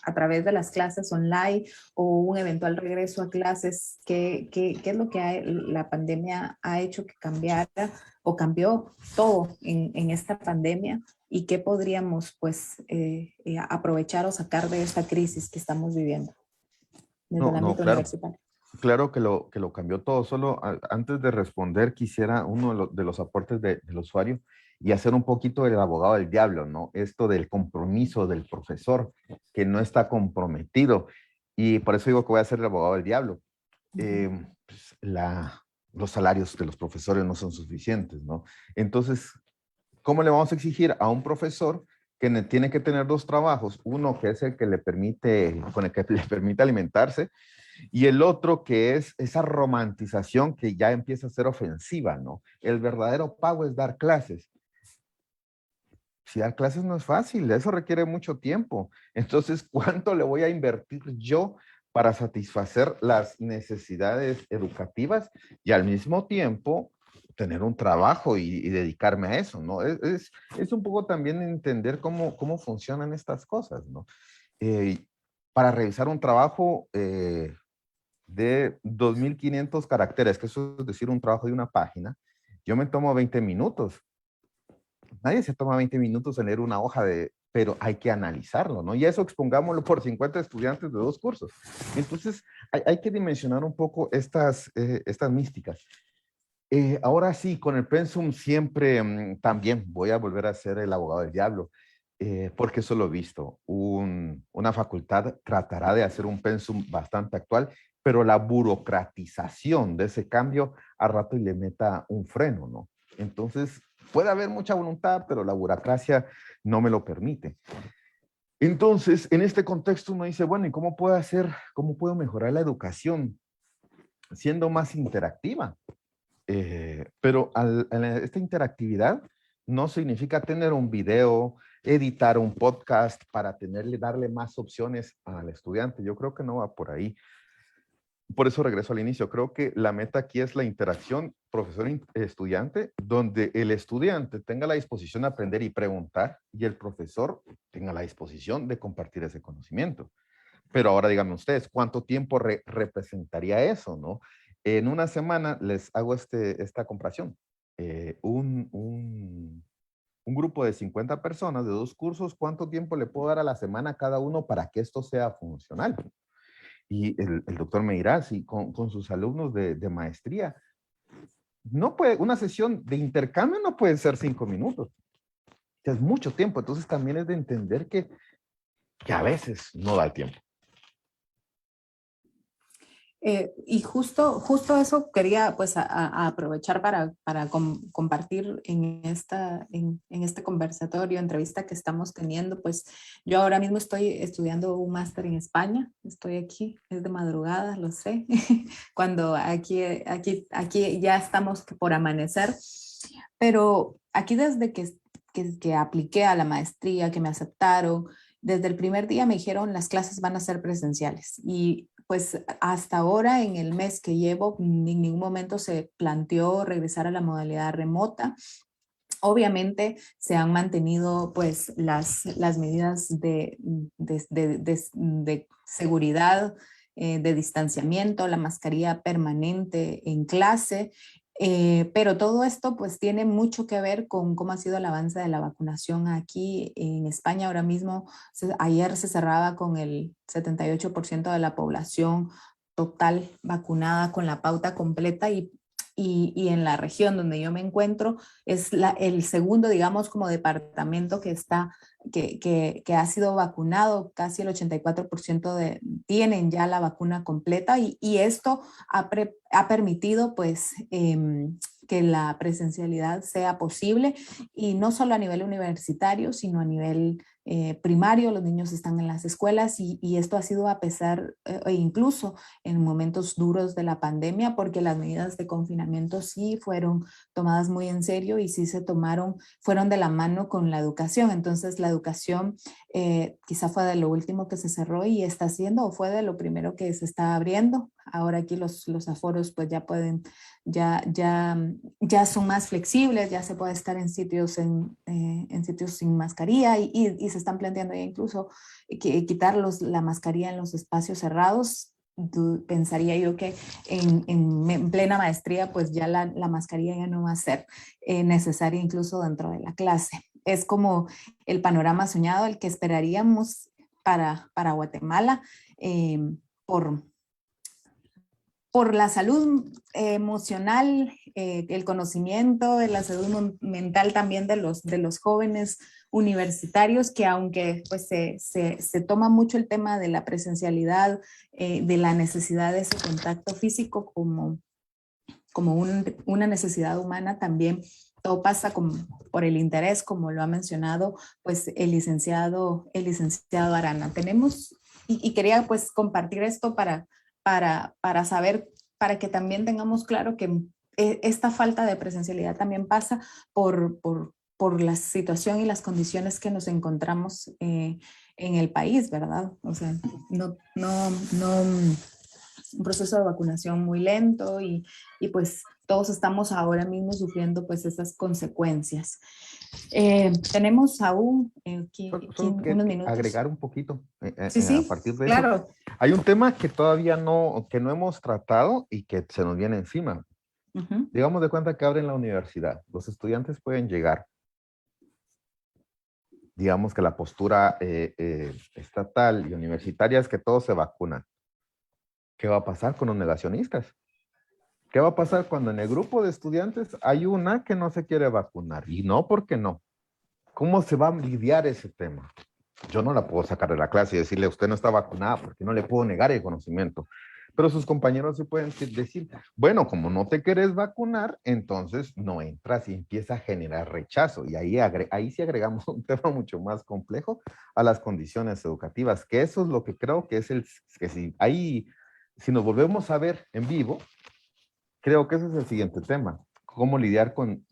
a través de las clases online o un eventual regreso a clases, ¿qué es lo que la pandemia ha hecho que cambiara o cambió todo en esta pandemia? ¿Y qué podríamos pues aprovechar o sacar de esta crisis que estamos viviendo desde el ámbito universitario? Claro que lo cambió todo. Solo antes de responder, quisiera uno de los aportes del usuario y hacer un poquito del abogado del diablo, ¿no? Esto del compromiso del profesor que no está comprometido. Y por eso digo que voy a ser el abogado del diablo. Pues los salarios de los profesores no son suficientes, ¿no? Entonces, ¿cómo le vamos a exigir a un profesor que tiene que tener 2 trabajos? Uno que es el que le permite, con el que le permite alimentarse, y el otro que es esa romantización que ya empieza a ser ofensiva, ¿no? El verdadero pago es dar clases. Si dar clases no es fácil, eso requiere mucho tiempo. Entonces, ¿cuánto le voy a invertir yo para satisfacer las necesidades educativas y al mismo tiempo tener un trabajo y dedicarme a eso, ¿no? Es un poco también entender cómo funcionan estas cosas, ¿no? Para revisar un trabajo de 2.500 caracteres, que eso es decir, un trabajo de una página, yo me tomo 20 minutos. Nadie se toma 20 minutos en leer una hoja pero hay que analizarlo, ¿no? Y eso expongámoslo por 50 estudiantes de 2 cursos. Entonces, hay que dimensionar un poco estas místicas. Ahora sí, con el pensum siempre también voy a volver a ser el abogado del diablo, porque eso lo he visto. Una facultad tratará de hacer un pensum bastante actual, pero la burocratización de ese cambio a rato y le meta un freno, ¿no? Entonces, puede haber mucha voluntad, pero la burocracia no me lo permite. Entonces, en este contexto uno dice, bueno, ¿y cómo puedo mejorar la educación siendo más interactiva? Pero esta interactividad no significa tener un video, editar un podcast para darle más opciones al estudiante. Yo creo que no va por ahí. por eso regreso al inicio. Creo que la meta aquí es la interacción profesor-estudiante, donde el estudiante tenga la disposición de aprender y preguntar y el profesor tenga la disposición de compartir ese conocimiento. Pero ahora díganme ustedes, ¿cuánto tiempo representaría eso, no? En una semana les hago esta comparación. Un grupo de 50 personas de 2 cursos, ¿cuánto tiempo le puedo dar a la semana a cada uno para que esto sea funcional? Y el doctor me dirá, sí, con sus alumnos de maestría, no puede, una sesión de intercambio no puede ser 5 minutos. Es mucho tiempo. Entonces también es de entender que a veces no da el tiempo. Y justo eso quería pues a aprovechar para compartir en este conversatorio, entrevista que estamos teniendo. Pues yo ahora mismo estoy estudiando un máster en España, estoy aquí, es de madrugada, lo sé, cuando aquí ya estamos por amanecer, pero aquí desde que apliqué a la maestría, que me aceptaron, desde el primer día me dijeron las clases van a ser presenciales y pues hasta ahora en el mes que llevo en ningún momento se planteó regresar a la modalidad remota. Obviamente se han mantenido pues las medidas de seguridad, de distanciamiento, la mascarilla permanente en clase, pero todo esto pues tiene mucho que ver con cómo ha sido el avance de la vacunación aquí en España. Ahora mismo, ayer se cerraba con el 78% de la población total vacunada con la pauta completa y en la región donde yo me encuentro es el segundo, digamos, como departamento que ha sido vacunado, casi el 84% tienen ya la vacuna completa y esto ha permitido pues que la presencialidad sea posible y no solo a nivel universitario, sino a nivel primario. Los niños están en las escuelas y esto ha sido a pesar e incluso en momentos duros de la pandemia, porque las medidas de confinamiento sí fueron tomadas muy en serio y sí fueron de la mano con la educación. Entonces la educación quizá fue de lo último que se cerró y está haciendo, o fue de lo primero que se está abriendo. Ahora aquí los aforos pues ya pueden, ya son más flexibles, ya se puede estar en sitios sin mascarilla y se están planteando ya incluso quitar la mascarilla en los espacios cerrados. Pensaría yo que en plena maestría pues ya la mascarilla ya no va a ser necesaria incluso dentro de la clase. Es como el panorama soñado, el que esperaríamos para Guatemala por la salud emocional, el conocimiento, la salud mental también de los jóvenes universitarios, que aunque pues se toma mucho el tema de la presencialidad, de la necesidad de ese contacto físico como una necesidad humana, también todo pasa por el interés, como lo ha mencionado pues el licenciado Arana. Tenemos, y quería pues compartir esto para saber, para que también tengamos claro que esta falta de presencialidad también pasa por la situación y las condiciones que nos encontramos en el país, ¿verdad? O sea, no un proceso de vacunación muy lento y pues todos estamos ahora mismo sufriendo pues esas consecuencias. Tenemos aún Solo unos minutos. agregar un poquito Sí, a partir de claro. eso. Hay un tema que todavía no hemos tratado y que se nos viene encima. Digamos de cuenta que abren la universidad. Los estudiantes pueden llegar. Digamos que la postura estatal y universitaria es que todos se vacunan. ¿Qué va a pasar con los negacionistas? ¿Qué va a pasar cuando en el grupo de estudiantes hay una que no se quiere vacunar? Y no, ¿por qué no? ¿Cómo se va a lidiar ese tema? Yo no la puedo sacar de la clase y decirle, usted no está vacunada, porque no le puedo negar el conocimiento. Pero sus compañeros se pueden decir, bueno, como no te quieres vacunar, entonces no entras y empieza a generar rechazo. Y ahí sí agregamos un tema mucho más complejo a las condiciones educativas, que eso es lo que creo que es que si nos volvemos a ver en vivo, creo que ese es el siguiente tema. ¿Cómo lidiar con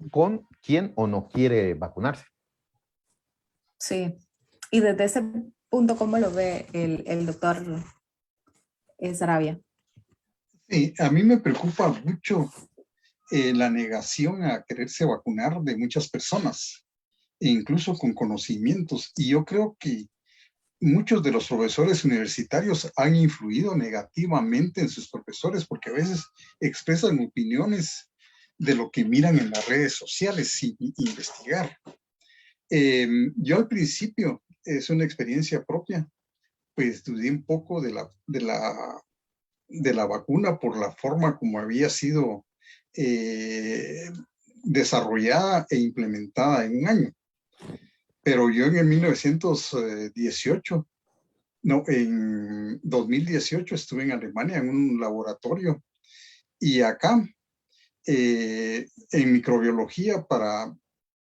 quién o no quiere vacunarse? Sí, y desde ese punto, ¿cómo lo ve el doctor Sarabia? Sí, a mí me preocupa mucho la negación a quererse vacunar de muchas personas, e incluso con conocimientos. Y yo creo que muchos de los profesores universitarios han influido negativamente en sus profesores porque a veces expresan opiniones de lo que miran en las redes sociales sin investigar. Yo al principio, es una experiencia propia, pues dudé un poco de la vacuna por la forma como había sido eh, desarrollada e implementada en un año. Pero yo en el 1918, no, en 2018 estuve en Alemania en un laboratorio y acá en microbiología para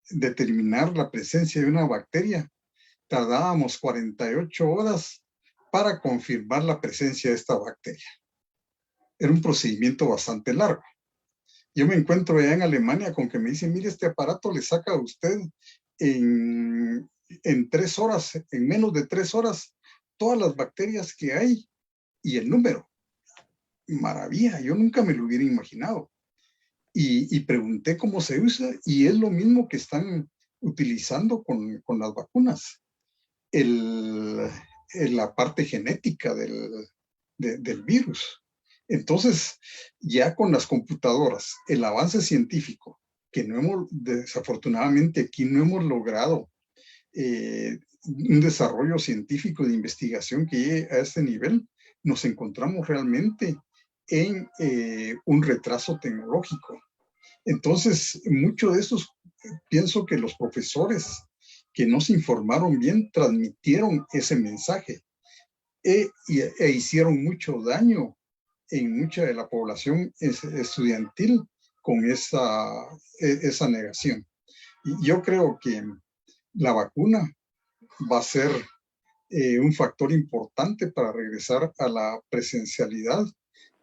determinar la presencia de una bacteria tardábamos 48 horas para confirmar la presencia de esta bacteria. Era un procedimiento bastante largo. Yo me encuentro allá en Alemania con que me dicen, mire, este aparato le saca a usted en 3 horas, en menos de 3 horas, todas las bacterias que hay y el número. Maravilla, yo nunca me lo hubiera imaginado. Y pregunté cómo se usa y es lo mismo que están utilizando con las vacunas. La parte genética del virus. Entonces, ya con las computadoras, el avance científico, que no hemos, desafortunadamente aquí no hemos logrado un desarrollo científico de investigación que llegue a este nivel, nos encontramos realmente en un retraso tecnológico. Entonces, mucho de eso pienso que los profesores que no se informaron bien transmitieron ese mensaje e hicieron mucho daño en mucha de la población estudiantil con esa negación. Y yo creo que la vacuna va a ser un factor importante para regresar a la presencialidad.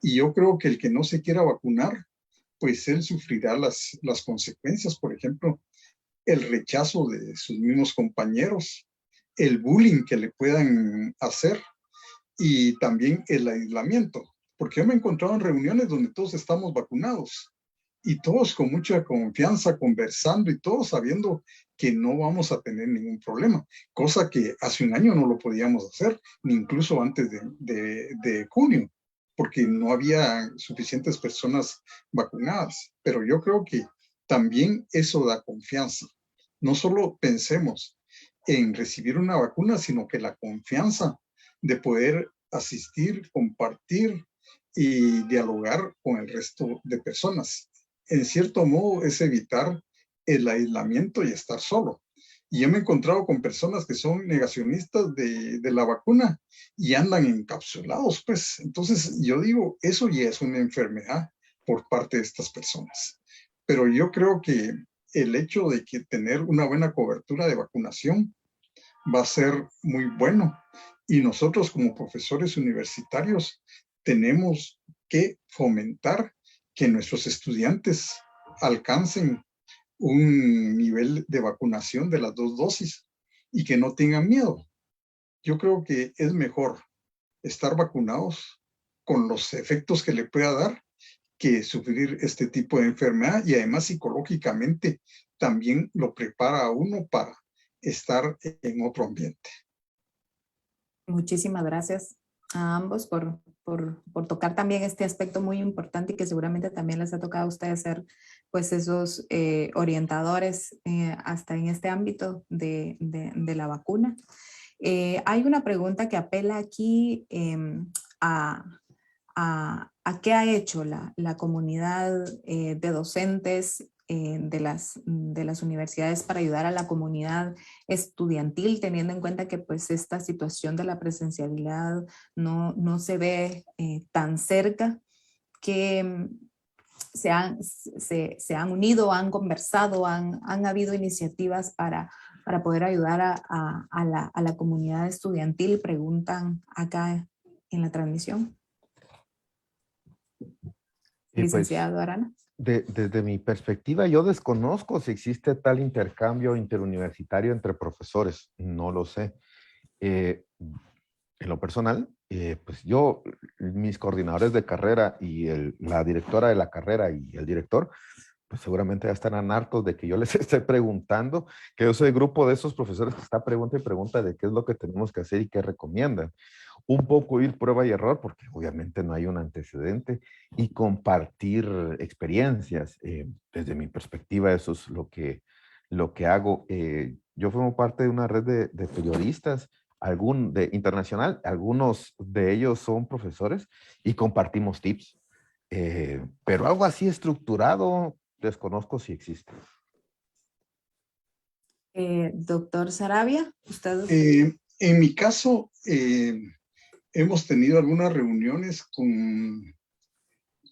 Y yo creo que el que no se quiera vacunar, pues él sufrirá las consecuencias. Por ejemplo, el rechazo de sus mismos compañeros, el bullying que le puedan hacer y también el aislamiento. Porque yo me he encontrado en reuniones donde todos estamos vacunados y todos con mucha confianza, conversando y todos sabiendo que no vamos a tener ningún problema, cosa que hace un año no lo podíamos hacer, ni incluso antes de junio, porque no había suficientes personas vacunadas. Pero yo creo que también eso da confianza. No solo pensemos en recibir una vacuna, sino que la confianza de poder asistir, compartir y dialogar con el resto de personas. En cierto modo es evitar el aislamiento y estar solo. Y yo me he encontrado con personas que son negacionistas de la vacuna y andan encapsulados, pues. Entonces yo digo, eso ya es una enfermedad por parte de estas personas. Pero yo creo que el hecho de que tener una buena cobertura de vacunación va a ser muy bueno. Y nosotros como profesores universitarios tenemos que fomentar que nuestros estudiantes alcancen un nivel de vacunación de las 2 dosis y que no tengan miedo. Yo creo que es mejor estar vacunados con los efectos que le pueda dar que sufrir este tipo de enfermedad y además psicológicamente también lo prepara a uno para estar en otro ambiente. Muchísimas gracias a ambos por tocar también este aspecto muy importante y que seguramente también les ha tocado a ustedes ser pues esos orientadores hasta en este ámbito de la vacuna. Hay una pregunta que apela aquí a qué ha hecho la comunidad de docentes de las universidades para ayudar a la comunidad estudiantil, teniendo en cuenta que pues esta situación de la presencialidad no se ve tan cerca, que se han unido, han conversado, han habido iniciativas para poder ayudar a la comunidad estudiantil, preguntan acá en la transmisión. Licenciado Arana. Desde mi perspectiva, yo desconozco si existe tal intercambio interuniversitario entre profesores. No lo sé. en lo personal, pues yo, mis coordinadores de carrera y la directora de la carrera y el director, pues seguramente ya estarán hartos de que yo les esté preguntando, que yo soy el grupo de esos profesores que está pregunta y pregunta de qué es lo que tenemos que hacer y qué recomiendan. Un poco ir prueba y error, porque obviamente no hay un antecedente, y compartir experiencias. Desde mi perspectiva, eso es lo que hago. Yo formo parte de una red de periodistas, internacional, algunos de ellos son profesores y compartimos tips. Pero algo así estructurado, desconozco si existe. Doctor Sarabia, usted. En mi caso, hemos tenido algunas reuniones con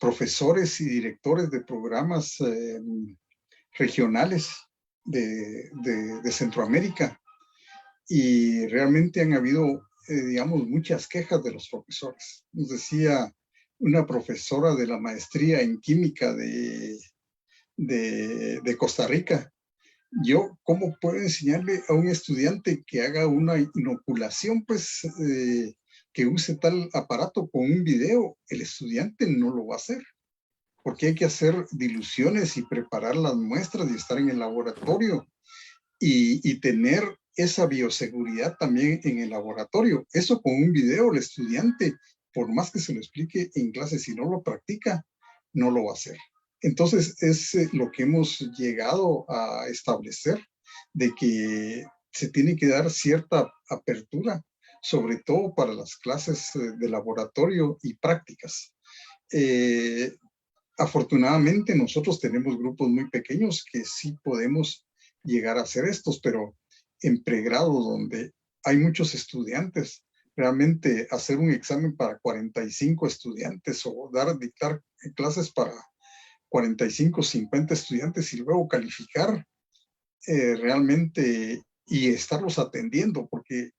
profesores y directores de programas regionales de Centroamérica, y realmente han habido, digamos, muchas quejas de los profesores. Nos decía una profesora de la maestría en química de Costa Rica: yo, ¿cómo puedo enseñarle a un estudiante que haga una inoculación, pues, que use tal aparato con un video? El estudiante no lo va a hacer, porque hay que hacer diluciones y preparar las muestras y estar en el laboratorio y tener esa bioseguridad también en el laboratorio. Eso con un video, el estudiante, por más que se lo explique en clase, si no lo practica, no lo va a hacer. Entonces, es lo que hemos llegado a establecer, de que se tiene que dar cierta apertura, sobre todo para las clases de laboratorio y prácticas. Afortunadamente, nosotros tenemos grupos muy pequeños que sí podemos llegar a hacer estos, pero en pregrado, donde hay muchos estudiantes, realmente hacer un examen para 45 estudiantes o dictar clases para 45, 50 estudiantes y luego calificar realmente y estarlos atendiendo, porque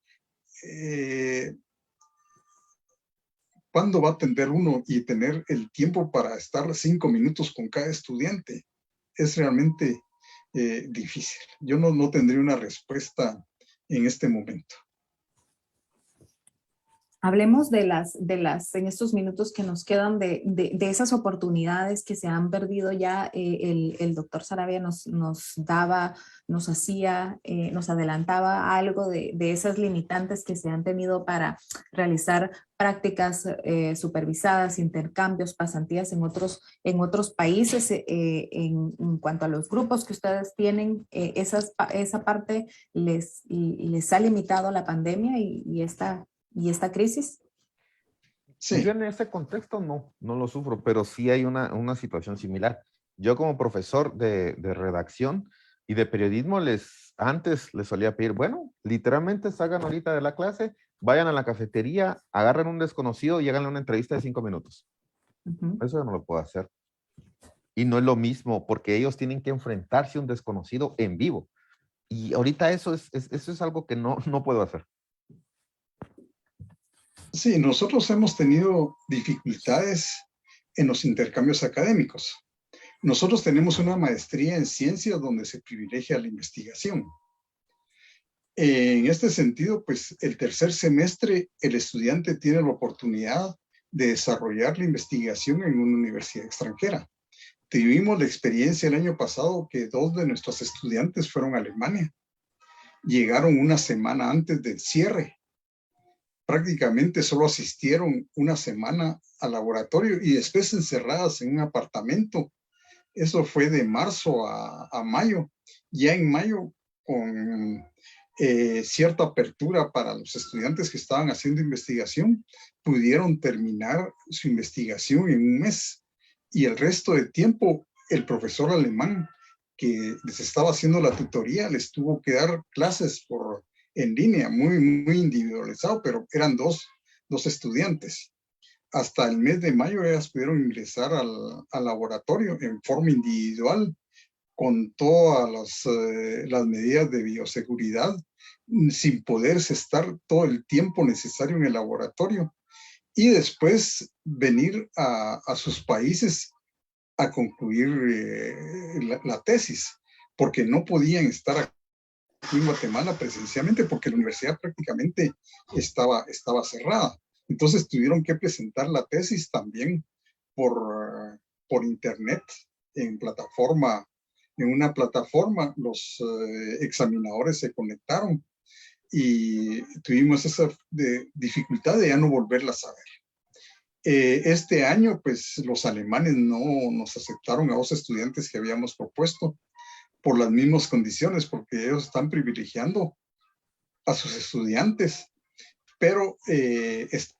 ¿cuándo va a atender uno y tener el tiempo para estar 5 minutos con cada estudiante? Es realmente difícil. Yo no tendría una respuesta en este momento. Hablemos en estos minutos que nos quedan de esas oportunidades que se han perdido ya. El doctor Sarabia nos daba, nos adelantaba algo de esas limitantes que se han tenido para realizar prácticas supervisadas, intercambios, pasantías en otros países. En cuanto a los grupos que ustedes tienen, esa parte les ha limitado la pandemia y esta crisis. Sí. Yo en ese contexto no lo sufro, pero sí hay una situación similar. Yo como profesor de redacción y de periodismo antes les solía pedir, bueno, literalmente salgan ahorita de la clase, vayan a la cafetería, agarren un desconocido y háganle una entrevista de 5 minutos. Eso yo no lo puedo hacer. Y no es lo mismo, porque ellos tienen que enfrentarse a un desconocido en vivo. Y ahorita eso es algo que no puedo hacer. Sí, nosotros hemos tenido dificultades en los intercambios académicos. Nosotros tenemos una maestría en ciencias donde se privilegia la investigación. En este sentido, pues el tercer semestre el estudiante tiene la oportunidad de desarrollar la investigación en una universidad extranjera. Tuvimos la experiencia el año pasado que 2 de nuestros estudiantes fueron a Alemania. Llegaron una semana antes del cierre. Prácticamente solo asistieron una semana al laboratorio y después encerradas en un apartamento. Eso fue de marzo a mayo. Ya en mayo, con cierta apertura para los estudiantes que estaban haciendo investigación, pudieron terminar su investigación en un mes. Y el resto del tiempo, el profesor alemán que les estaba haciendo la tutoría les tuvo que dar clases en línea, muy individualizado, pero eran dos estudiantes. Hasta el mes de mayo ellas pudieron ingresar al laboratorio en forma individual, con todas las medidas de bioseguridad, sin poderse estar todo el tiempo necesario en el laboratorio. Y después venir a sus países a concluir la tesis, porque no podían estar en Guatemala presencialmente porque la universidad prácticamente estaba cerrada. Entonces tuvieron que presentar la tesis también por internet, en una plataforma. Los examinadores se conectaron y tuvimos esa dificultad de ya no volverlas a ver. Este año, pues los alemanes no nos aceptaron a 2 estudiantes que habíamos propuesto por las mismas condiciones, porque ellos están privilegiando a sus estudiantes, pero está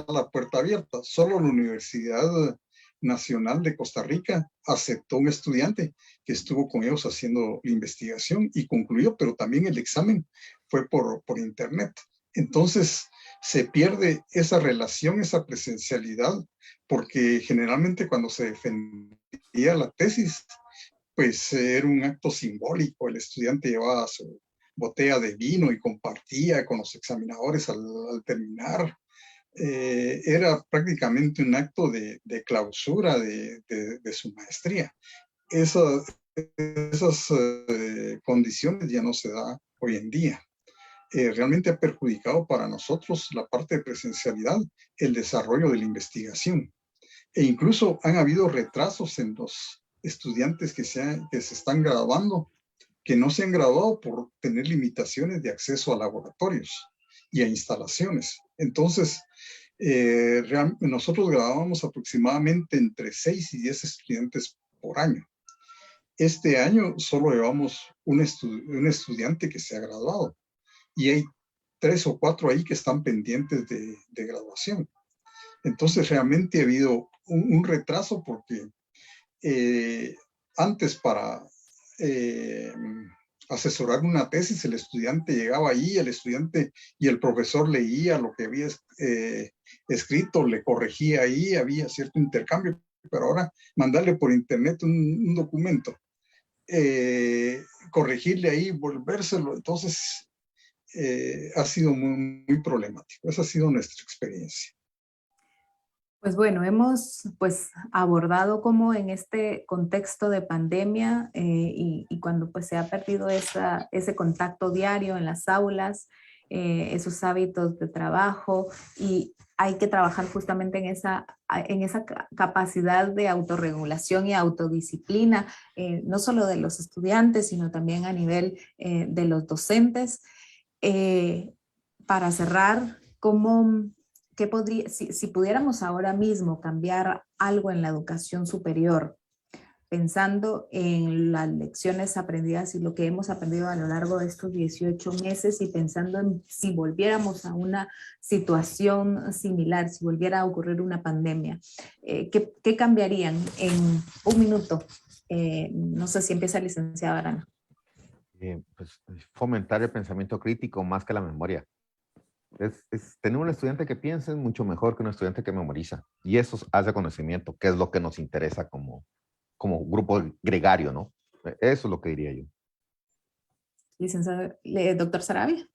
la puerta abierta. Solo la Universidad Nacional de Costa Rica aceptó un estudiante que estuvo con ellos haciendo la investigación y concluyó, pero también el examen fue por internet. Entonces se pierde esa relación, esa presencialidad, porque generalmente cuando se defendía la tesis, pues era un acto simbólico. El estudiante llevaba su botella de vino y compartía con los examinadores al terminar. Era prácticamente un acto de clausura de su maestría. Esas condiciones ya no se da hoy en día. Realmente ha perjudicado para nosotros la parte de presencialidad, el desarrollo de la investigación. E incluso han habido retrasos en los estudiantes que se están graduando, que no se han graduado por tener limitaciones de acceso a laboratorios y a instalaciones. Entonces, nosotros graduábamos aproximadamente entre 6 y 10 estudiantes por año. Este año solo llevamos un estudiante que se ha graduado y hay 3 o 4 ahí que están pendientes de graduación. Entonces realmente ha habido un retraso porque antes para asesorar una tesis, el estudiante llegaba ahí, el estudiante y el profesor leía lo que había escrito, le corregía ahí, había cierto intercambio, pero ahora mandarle por internet un documento, corregirle ahí, volvérselo, entonces ha sido muy problemático. Esa ha sido nuestra experiencia. Pues bueno, hemos pues abordado cómo en este contexto de pandemia y cuando pues se ha perdido ese contacto diario en las aulas, esos hábitos de trabajo, y hay que trabajar justamente en esa capacidad de autorregulación y autodisciplina, no solo de los estudiantes, sino también a nivel de los docentes. Para cerrar, ¿qué podría, si pudiéramos ahora mismo cambiar algo en la educación superior, pensando en las lecciones aprendidas y lo que hemos aprendido a lo largo de estos 18 meses y pensando en si volviéramos a una situación similar, si volviera a ocurrir una pandemia, ¿qué cambiarían en un minuto? No sé si empieza licenciada Arana. Pues fomentar el pensamiento crítico más que la memoria. Tener un estudiante que piense es mucho mejor que un estudiante que memoriza. Y eso hace conocimiento, que es lo que nos interesa como grupo gregario, ¿no? Eso es lo que diría yo. Licenciado, doctor Sarabia.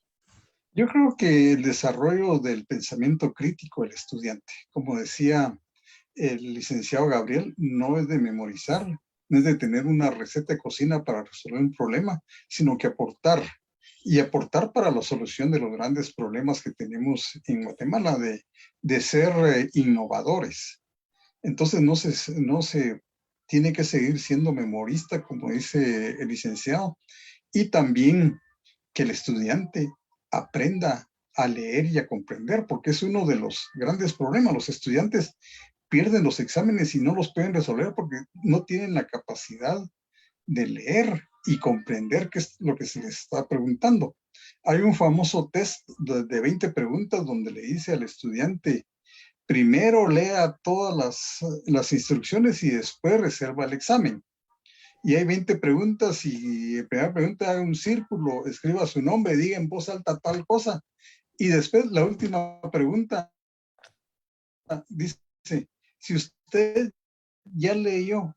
Yo creo que el desarrollo del pensamiento crítico del estudiante, como decía el licenciado Gabriel, no es de memorizar, no es de tener una receta de cocina para resolver un problema, sino que aportar para la solución de los grandes problemas que tenemos en Guatemala, de ser innovadores. Entonces no se tiene que seguir siendo memorista, como dice el licenciado, y también que el estudiante aprenda a leer y a comprender, porque es uno de los grandes problemas. Los estudiantes pierden los exámenes y no los pueden resolver porque no tienen la capacidad de leer y comprender qué es lo que se les está preguntando. Hay un famoso test de 20 preguntas donde le dice al estudiante, primero lea todas las instrucciones y después reserva el examen. Y hay 20 preguntas y la primera pregunta, haga un círculo, escriba su nombre, diga en voz alta tal cosa. Y después la última pregunta dice, si usted ya leyó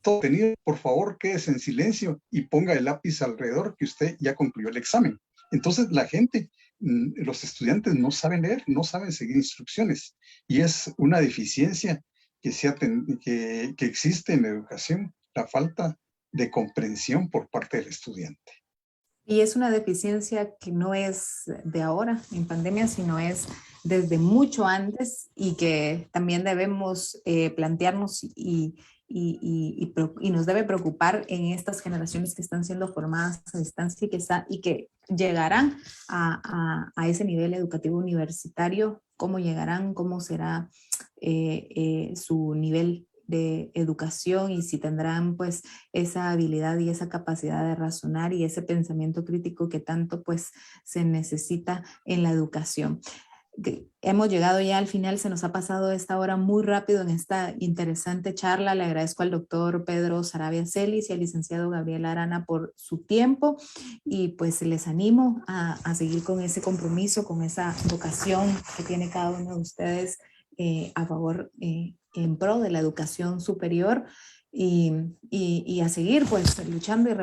todo contenido, por favor quédese en silencio y ponga el lápiz alrededor que usted ya concluyó el examen. Entonces la gente, los estudiantes no saben leer, no saben seguir instrucciones y es una deficiencia que existe en la educación, la falta de comprensión por parte del estudiante. Y es una deficiencia que no es de ahora, en pandemia, sino es desde mucho antes y que también debemos plantearnos y nos debe preocupar en estas generaciones que están siendo formadas a distancia y que llegarán a ese nivel educativo universitario, cómo llegarán, cómo será su nivel de educación y si tendrán pues esa habilidad y esa capacidad de razonar y ese pensamiento crítico que tanto pues se necesita en la educación. Hemos llegado ya al final, se nos ha pasado esta hora muy rápido en esta interesante charla. Le agradezco al doctor Pedro Saravia Celis y al licenciado Gabriel Arana por su tiempo y pues les animo a seguir con ese compromiso, con esa vocación que tiene cada uno de ustedes a favor, en pro de la educación superior. Y a seguir pues luchando y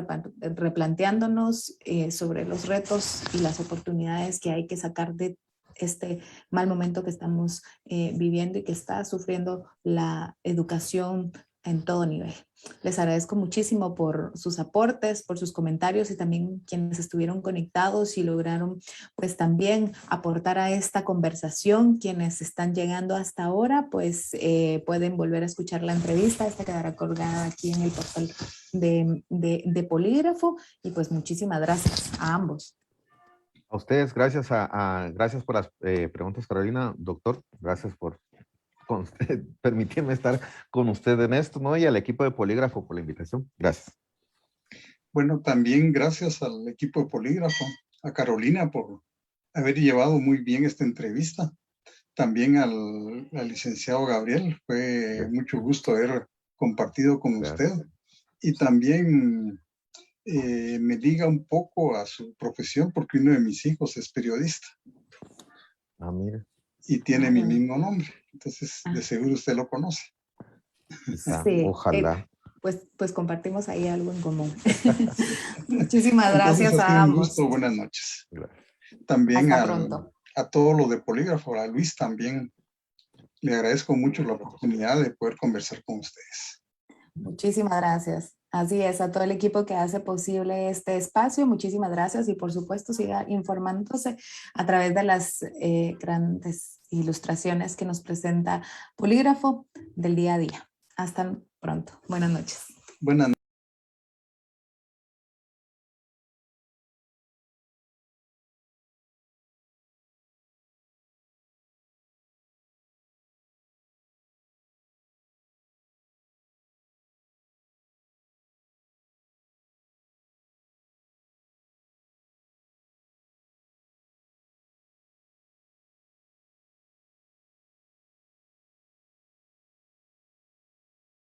replanteándonos sobre los retos y las oportunidades que hay que sacar de este mal momento que estamos viviendo y que está sufriendo la educación en todo nivel. Les agradezco muchísimo por sus aportes, por sus comentarios y también quienes estuvieron conectados y lograron pues también aportar a esta conversación. Quienes están llegando hasta ahora pues pueden volver a escuchar la entrevista. Esta quedará colgada aquí en el portal de Polígrafo y pues muchísimas gracias a ambos. A ustedes, gracias gracias por las preguntas, Carolina. Doctor, gracias por permitirme estar con usted en esto, ¿no? Y al equipo de Polígrafo por la invitación. Gracias. Bueno, también gracias al equipo de Polígrafo, a Carolina por haber llevado muy bien esta entrevista. También al licenciado Gabriel, fue mucho gusto haber compartido con usted. Y también me diga un poco a su profesión, porque uno de mis hijos es periodista. Ah, mira. Y tiene mi mismo nombre, entonces de seguro usted lo conoce. Sí, ojalá. Pues compartimos ahí algo en común. Muchísimas gracias entonces, a ambos. Un gusto, buenas noches. Gracias. También a todos los de Polígrafo, a Luis también le agradezco mucho la oportunidad de poder conversar con ustedes. Muchísimas gracias. Así es, a todo el equipo que hace posible este espacio, muchísimas gracias y por supuesto siga informándose a través de las grandes ilustraciones que nos presenta Polígrafo del día a día. Hasta pronto. Buenas noches. Buenas noches.